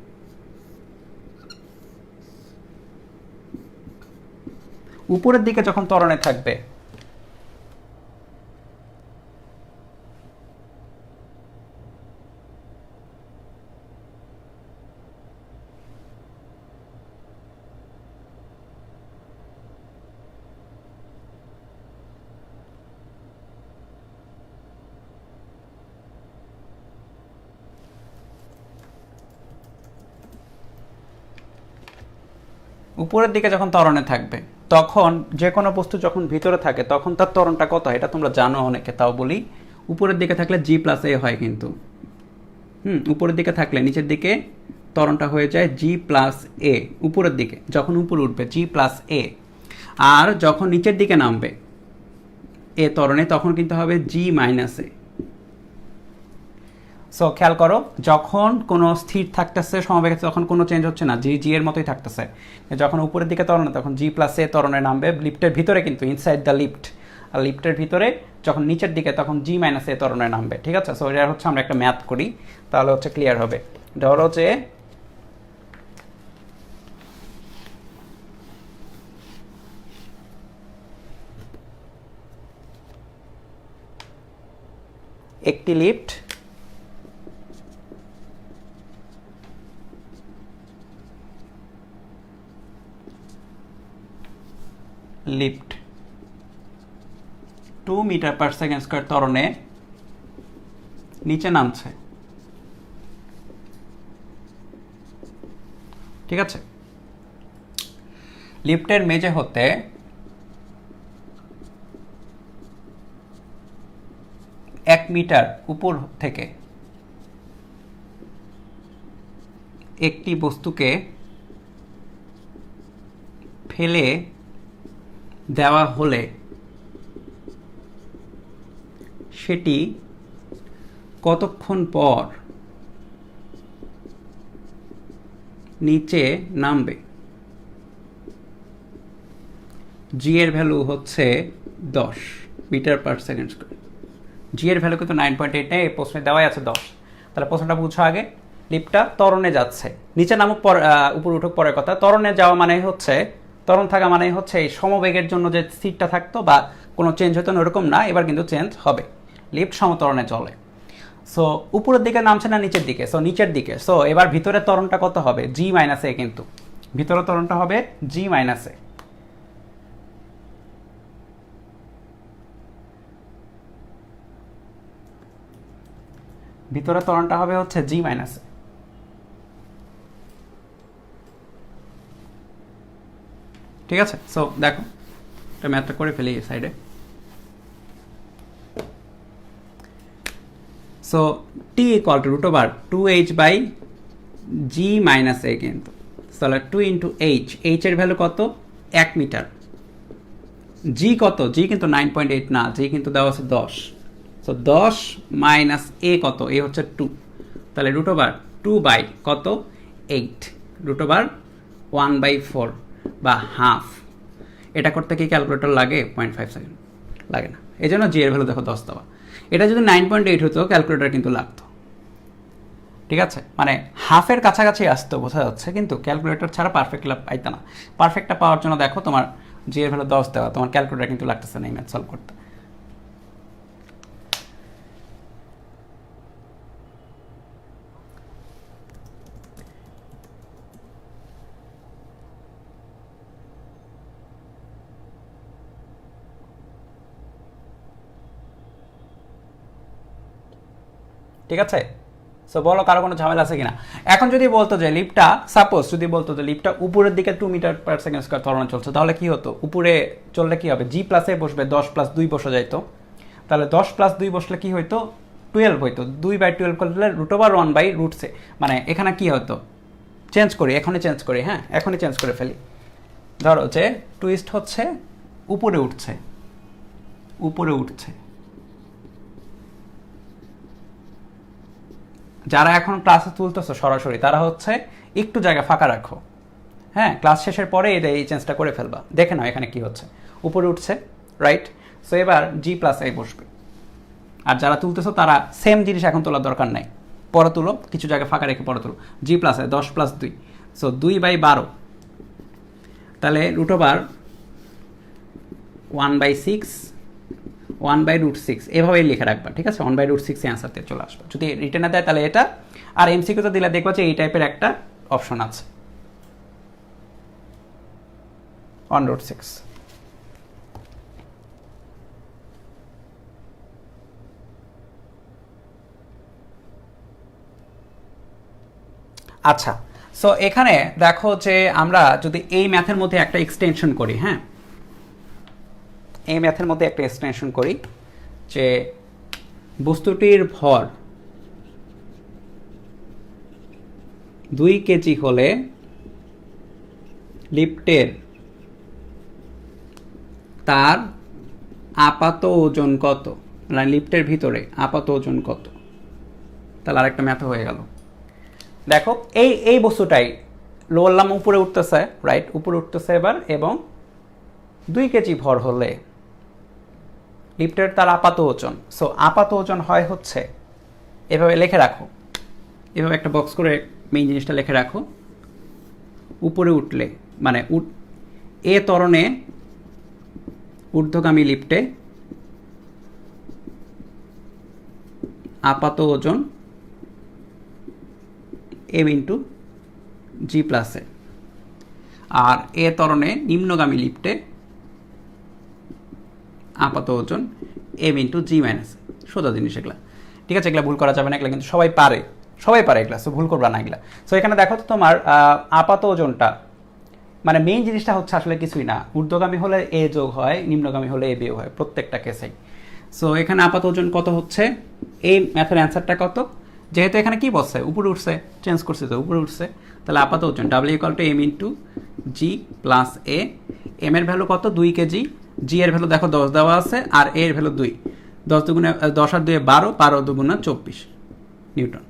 উপরের দিকে যখন ত্বরণে থাকবে উপরের দিকে যখন ত্বরণে থাকবে তখন যে কোনো বস্তু যখন ভিতরে থাকে তখন তার ত্বরণটা কত, এটা তোমরা জানো অনেকে, তাও বলি। উপরের দিকে থাকলে G+A হয় কিন্তু, উপরের দিকে থাকলে নিচের দিকে ত্বরণটা হয়ে যায় G+A। উপরের দিকে যখন উপরে উঠবে G+A, আর যখন নিচের দিকে নামবে এ ত্বরণে তখন কিন্তু হবে G-A। সো খেয়াল করো, যখন কোনো স্থির থাকতেছে সমবেগে তখন কোনো চেঞ্জ হচ্ছে না, জি এর মতোই থাকতেছে। যখন উপরের দিকে ত্বরণে তখন G+A ত্বরণে নামবে, লিফটের ভিতরে কিন্তু, ইনসাইড দ্য লিফট। আর লিফটের ভিতরে যখন নিচের দিকে তখন G-A ত্বরণে নামবে। ঠিক আছে, সো এটা হচ্ছে আমরা একটা ম্যাথ করি, তাহলে হচ্ছে ক্লিয়ার হবে। ধরো যে একটি লিফট লিফট 2 মিটার/সেকেন্ড স্কয়ার ত্বরণে নিচে নামছে। ঠিক আছে, লিফটের মেঝে হতে এক মিটার উপর থেকে একটি বস্তুকে ফেলে দেওয়া হলে সেটি কতক্ষণ পর নিচে নামবে। জি এর ভ্যালু হচ্ছে 10 মিটার পার সেকেন্ড স্কোয়ার। জি এর ভ্যালু কিন্তু 9.8 নেই, এই প্রশ্নে দেওয়াই আছে 10। তাহলে প্রশ্নটা বুঝো আগে, লিফটটা ত্বরণে যাচ্ছে, নিচে নামুক উপর উঠুক পরের কথা। ত্বরণে যাওয়া মানে হচ্ছে, ত্বরণ থাকা মানে হচ্ছে এই সমবেগের জন্য যে সিটটা থাকতো বা কোনো চেঞ্জ হতো না ওরকম না, এবার কিন্তু চেঞ্জ হবে, লিফট সমত্বরণে চলে। সো উপরের দিকে নামছে না নিচের দিকে? সো নিচের দিকে। সো এবার ভিতরের ত্বরণটা কত হবে? জি মাইনাস এ, কিন্তু ভিতরের ত্বরণটা হবে জি মাইনাস এ। ভিতরের ত্বরণটা হবে হচ্ছে জি মাইনাস এ। ঠিক আছে? সো দেখো এটা ম্যাথটা করে ফেলি এই সাইডে। So T equal to √2h/g minus A, কিন্তু তাহলে 2 ইন্টু এইচ, এইচের ভ্যালু কত? 1 মিটার। জি কত? জি কিন্তু 9.8 না, জি কিন্তু দেওয়া আছে 10। সো 10 মাইনাস এ কত? এ হচ্ছে 2, তাহলে √2 বাই কত? 8, √1/4 বা হাফ। এটা করতে কি ক্যালকুলেটর লাগে? 0.5 সেকেন্ড লাগে না, এই জন্য জি এর ভ্যালু দেখো 10 দেওয়া। এটা যদি 9.8 হতো ক্যালকুলেটর কিন্তু লাগতো। ঠিক আছে, মানে হাফের কাছাকাছি আসতো, বোঝা যাচ্ছে, কিন্তু ক্যালকুলেটর ছাড়া পারফেক্ট পাইতে না। পারফেক্টটা পাওয়ার জন্য দেখো তোমার জি এর ভ্যালু 10 দেওয়া, তোমার ক্যালকুলেটর কিন্তু লাগতেছে না এই ম্যাথ সলভ করতে। ঠিক আছে, সো বলো কারো কোনো ঝামেলা আছে কিনা। এখন যদি বলতো যে লিফটটা, সাপোজ যদি বলতো যে লিফটটা উপরের দিকে 2 মিটার পার সেকেন্ড স্কোয়ার ত্বরণে চলছে, তাহলে কি হতো? উপরে চললে কি হবে? জি প্লাসে বসবে, 10 + 2 বসে যাইতো। তাহলে 10 + 2 বসলে কি হইতো? 12 হইতো। 2/12 করলে √1/√6, মানে এখানে কি হতো? চেঞ্জ করি, এখনই চেঞ্জ করি, হ্যাঁ এখনই চেঞ্জ করে ফেলি। ধরো যে টুইস্ট হচ্ছে উপরে উঠছে, উপরে উঠছে। যারা এখন ক্লাসে তুলতেছো সরাসরি, তারা হচ্ছে একটু জায়গা ফাঁকা রাখো, হ্যাঁ ক্লাস শেষের পরে এই চেঞ্জটা করে ফেলবা। দেখে নাও এখানে কি হচ্ছে, উপরে উঠছে, রাইট? সো এবার জি প্লাস এ বসবে। আর যারা তুলতেছো তারা সেম জিনিস এখন তোলার দরকার নাই, পরে তুলো, কিছু জায়গা ফাঁকা রেখে পরে তুলো। জি প্লাস এ 10 + 2, সো 2/12, তাহলে √1/6, 1/√6 এভাবেই লিখে রাখবা। ঠিক আছে, 1/√6 অ্যান্সার দিয়ে চলে আসবে। যদি রিটেনে দেয় তাহলে এটা, আর এমসিকিউতে দিলে দেখবা যে এই টাইপের একটা অপশন আছে, 1/√6। আচ্ছা, সো এখানে দেখো যে আমরা যদি এই ম্যাথের মধ্যে একটা এক্সটেনশন করি, হ্যাঁ এই ম্যাথের মধ্যে একটা এক্সটেনশন করি যে বস্তুটির ভর 2 কেজি হলে লিফটের তার আপাত ওজন কত, মানে লিফটের ভিতরে আপাত ওজন কত। তাহলে আরেকটা ম্যাথ হয়ে গেল। দেখো এই বস্তুটাই বললাম উপরে উঠতেছে, রাইট? উপরে উঠতেছে এবার, এবং 2 কেজি ভর হলে লিফটের তার আপাত ওজন। সো আপাত ওজন হয় হচ্ছে, এভাবে লিখে রাখো, এভাবে একটা বক্স করে মেইন জিনিসটা লিখে রাখো। উপরে উঠলে মানে এ ত্বরণে ঊর্ধ্বগামী লিফটে আপাত ওজন এম ইন্টু জি প্লাসে, আর এ ত্বরণে নিম্নগামী লিফটে আপাত ওজন এম ইন্টু জি মাইনাস। সোজা জিনিস এগুলা, ঠিক আছে? এগুলা ভুল করা যাবে না, এগুলা কিন্তু সবাই পারে, সবাই পারে এগুলা, সো ভুল করবা না এগুলা। সো এখানে দেখো তো তোমার আপাত ওজনটা, মানে মেইন জিনিসটা হচ্ছে আসলে কিছুই না, ঊর্ধ্বগামী হলে এ যোগ হয়, নিম্নগামী হলে এ বিয়োগ হয়, প্রত্যেকটা কেসেই। সো এখানে আপাত ওজন কত হচ্ছে, এই ম্যাথের অ্যান্সারটা কত? যেহেতু এখানে কি বলছে, উপরে উঠছে, চেঞ্জ করছে তো উপরে উঠছে, তাহলে আপাত ওজন W = m into G plus A. M এর ভ্যালু কত? 2 কেজি। জি এর ভ্যালু দেখো 10 দেওয়া আছে, আর এ এর ভ্যালু 2। 10 দুগুণে 10 আর 2 12, 12 দুগুণে 24 নিউটন।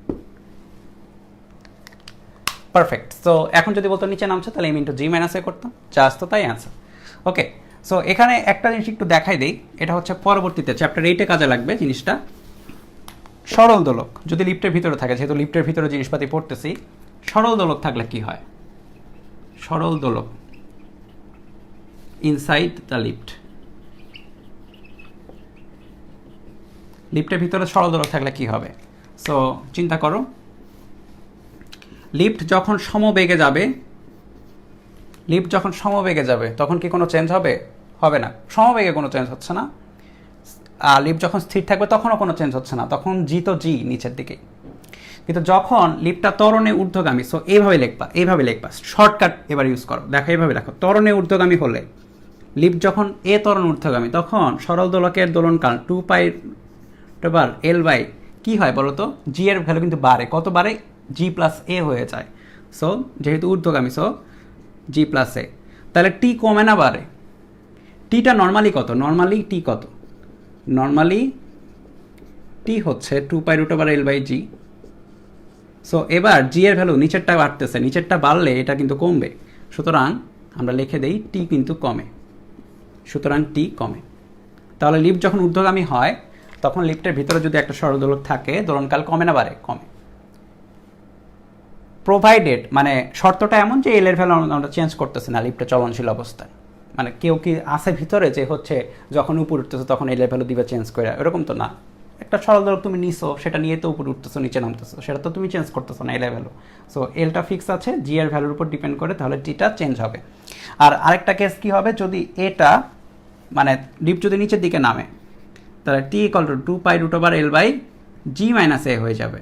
পারফেক্ট। সো এখন যদি বলতো নিচে নামছে, তাহলে এম ইন্টু জি মাইনাস এ করতাম, যা আসতো তাই অ্যান্সার। ওকে, সো এখানে একটা জিনিস একটু দেখাই দেই, এটা হচ্ছে পরবর্তীতে চ্যাপ্টার 8-এ কাজে লাগবে জিনিসটা। সরল দোলক যদি লিফটের ভিতরে থাকে, যেহেতু লিফটের ভিতরে জিনিসপাতি পড়তেছি, সরল দোলক থাকলে কি হয়? সরল দোলক ইনসাইড দ্য লিফট, লিফটের ভিতরে সরল দোলক থাকলে কি হবে? সো চিন্তা করো, লিফট যখন সমবেগে যাবে, লিফট যখন সমবেগে যাবে তখন কি কোনো চেঞ্জ হবে? হবে না, সমবেগে কোনো চেঞ্জ হচ্ছে না। আর লিফট যখন স্থির থাকবে তখনও কোনো চেঞ্জ হচ্ছে না, তখন জি তো জি নিচের দিকে। কিন্তু যখন লিফটটা ত্বরণে ঊর্ধ্বগামী, সো এইভাবে লিখবা, এইভাবে লিখবা, শর্টকাট এবার ইউজ করো, দেখো এইভাবে দেখো, ত্বরণে ঊর্ধ্বগামী হলে লিফট যখন এ ত্বরণ ঊর্ধ্বগামী, তখন সরল দোলকের দোলনকাল 2π/L কি হয় বলো তো? জি এর ভ্যালু কিন্তু বাড়ে, কত বাড়ে? জি প্লাস এ হয়ে যায়। সো যেহেতু ঊর্ধ্বগামী, সো জি প্লাস এ, তাহলে টি কমে না বাড়ে? টিটা নর্মালি কত? নর্মালি টি কত? নর্মালি টি হচ্ছে 2π√L/g। সো এবার জি এর ভ্যালু নিচেরটা বাড়তেছে, নিচেরটা বাড়লে এটা কিন্তু কমবে, সুতরাং আমরা লিখে দেই টি কিন্তু কমে, সুতরাং টি কমে। তাহলে লিফট যখন ঊর্ধ্বগামী হয় তখন লিফটের ভিতরে যদি একটা সরল দোলক থাকে, দোলনকাল কমে না বাড়ে? কমে। প্রোভাইডেড মানে শর্তটা এমন যে এল এর ভ্যালু আমরা চেঞ্জ করতেছি না লিফটে চলনশীল অবস্থায়। মানে কেউ কি আছে ভিতরে যে হচ্ছে যখন উপরে উঠতেছে তখন এল এর ভ্যালু দিবে চেঞ্জ করে? এরকম তো না। একটা সরল দোলক তুমি নিছো, সেটা নিয়ে তো উপরে উঠতেছো নিচে নামতেছো, সেটা তো তুমি চেঞ্জ করতেছো না এল এর ভ্যালু। সো এলটা ফিক্স আছে, জি এর ভ্যালুর উপর ডিপেন্ড করে, তাহলে টিটা চেঞ্জ হবে। আর আরেকটা কেস কি হবে, যদি এটা মানে লিফট যদি নিচের দিকে নামে, তাহলে টি ইকুয়াল টু 2π√L/g-a হয়ে যাবে।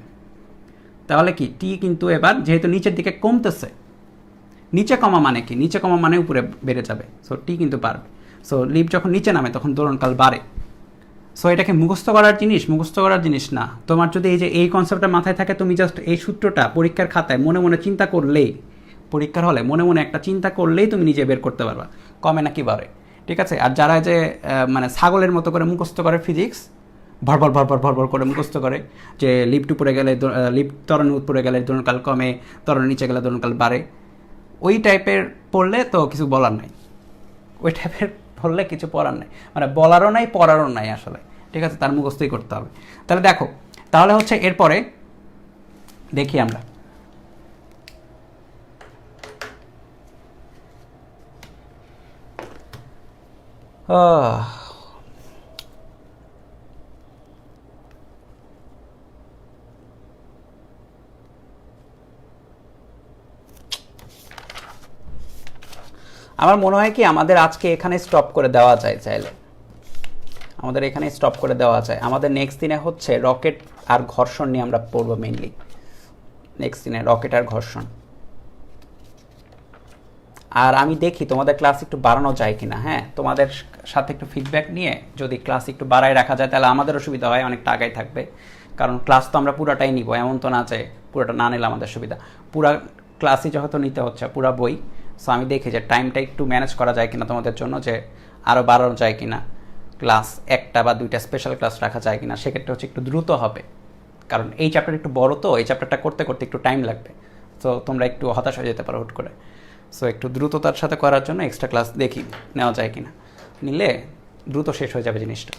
তাহলে কি টি কিন্তু এবার যেহেতু নিচের দিকে কমতেছে, নিচে কমা মানে কি? নিচে কমা মানে উপরে বেড়ে যাবে, সো টি কিন্তু বাড়বে। সো লিফট যখন নিচে নামে তখন দোলনকাল বাড়ে। সো এটাকে মুখস্থ করার জিনিস? মুখস্থ করার জিনিস না। তোমার যদি এই যে এই কনসেপ্টটা মাথায় থাকে, তুমি জাস্ট এই সূত্রটা পরীক্ষার খাতায় মনে মনে চিন্তা করলেই, পরীক্ষার হলে মনে মনে একটা চিন্তা করলেই তুমি নিজে বের করতে পারবা কমে নাকি বাড়ে। ঠিক আছে? আর যারা যে মানে ছাগলের মতো করে মুখস্থ করে ফিজিক্স, ভরভর ভরভর ভরভর করে মুখস্থ করে যে লিফট উপরে গেলে, লিফট ত্বরণ উপরে গেলে দোলনকাল কমে, ত্বরণ নিচে গেলে দোলনকাল বাড়ে, ওই টাইপের পড়লে তো কিছু বলার নাই। ওই টাইপের পড়লে কিছু পড়ার নাই, মানে বলারও নাই পড়ারও নাই আসলে। ঠিক আছে? তার মুখস্থই করতে হবে। তাহলে দেখো, তাহলে হচ্ছে এরপরে দেখি আমরা আমার মনে হয় কি আমাদের আজকে এখানে স্টপ করে দেওয়া যায়, চাইলে আমাদের এখানে স্টপ করে দেওয়া যায়। আমাদের নেক্সট দিনে হচ্ছে রকেট আর ঘর্ষণ নিয়ে আমরা পড়বো মেইনলি। নেক্সট দিনে রকেট আর ঘর্ষণ। আর আমি দেখি তোমাদের ক্লাস একটু বাড়ানো যায় কিনা। হ্যাঁ, তোমাদের সাথে একটু ফিডব্যাক নিয়ে যদি ক্লাস একটু বাড়ায় রাখা যায় তাহলে আমাদেরও সুবিধা হয়, অনেকটা আগায় থাকবে। কারণ ক্লাস তো আমরা পুরাটাই নিব, এমন তো না যে পুরোটা না নিলে আমাদের সুবিধা। পুরা ক্লাসই যেহেতু নিতে হচ্ছে, পুরা বই। সো আমি দেখি যে টাইমটা একটু ম্যানেজ করা যায় কিনা তোমাদের জন্য, যে আরও বাড়ানো যায় কিনা, ক্লাস একটা বা দুইটা স্পেশাল ক্লাস রাখা যায় কিনা। সেক্ষেত্রে হচ্ছে একটু দ্রুত হবে, কারণ এই চ্যাপ্টার একটু বড়, তো এই চ্যাপ্টারটা করতে করতে একটু টাইম লাগবে। তো তোমরা একটু হতাশ হয়ে যেতে পারো হুট করে। সো একটু দ্রুততার সাথে করার জন্য এক্সট্রা ক্লাস দেখি নেওয়া যায় কিনা, নিলে দ্রুত শেষ হয়ে যাবে জিনিসটা।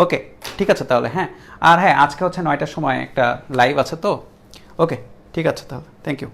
ওকে, ঠিক আছে তাহলে। হ্যাঁ, আর হ্যাঁ, আজকে হচ্ছে 9টার সময় একটা লাইভ আছে তো। ওকে, ঠিক আছে তাহলে, থ্যাংক ইউ।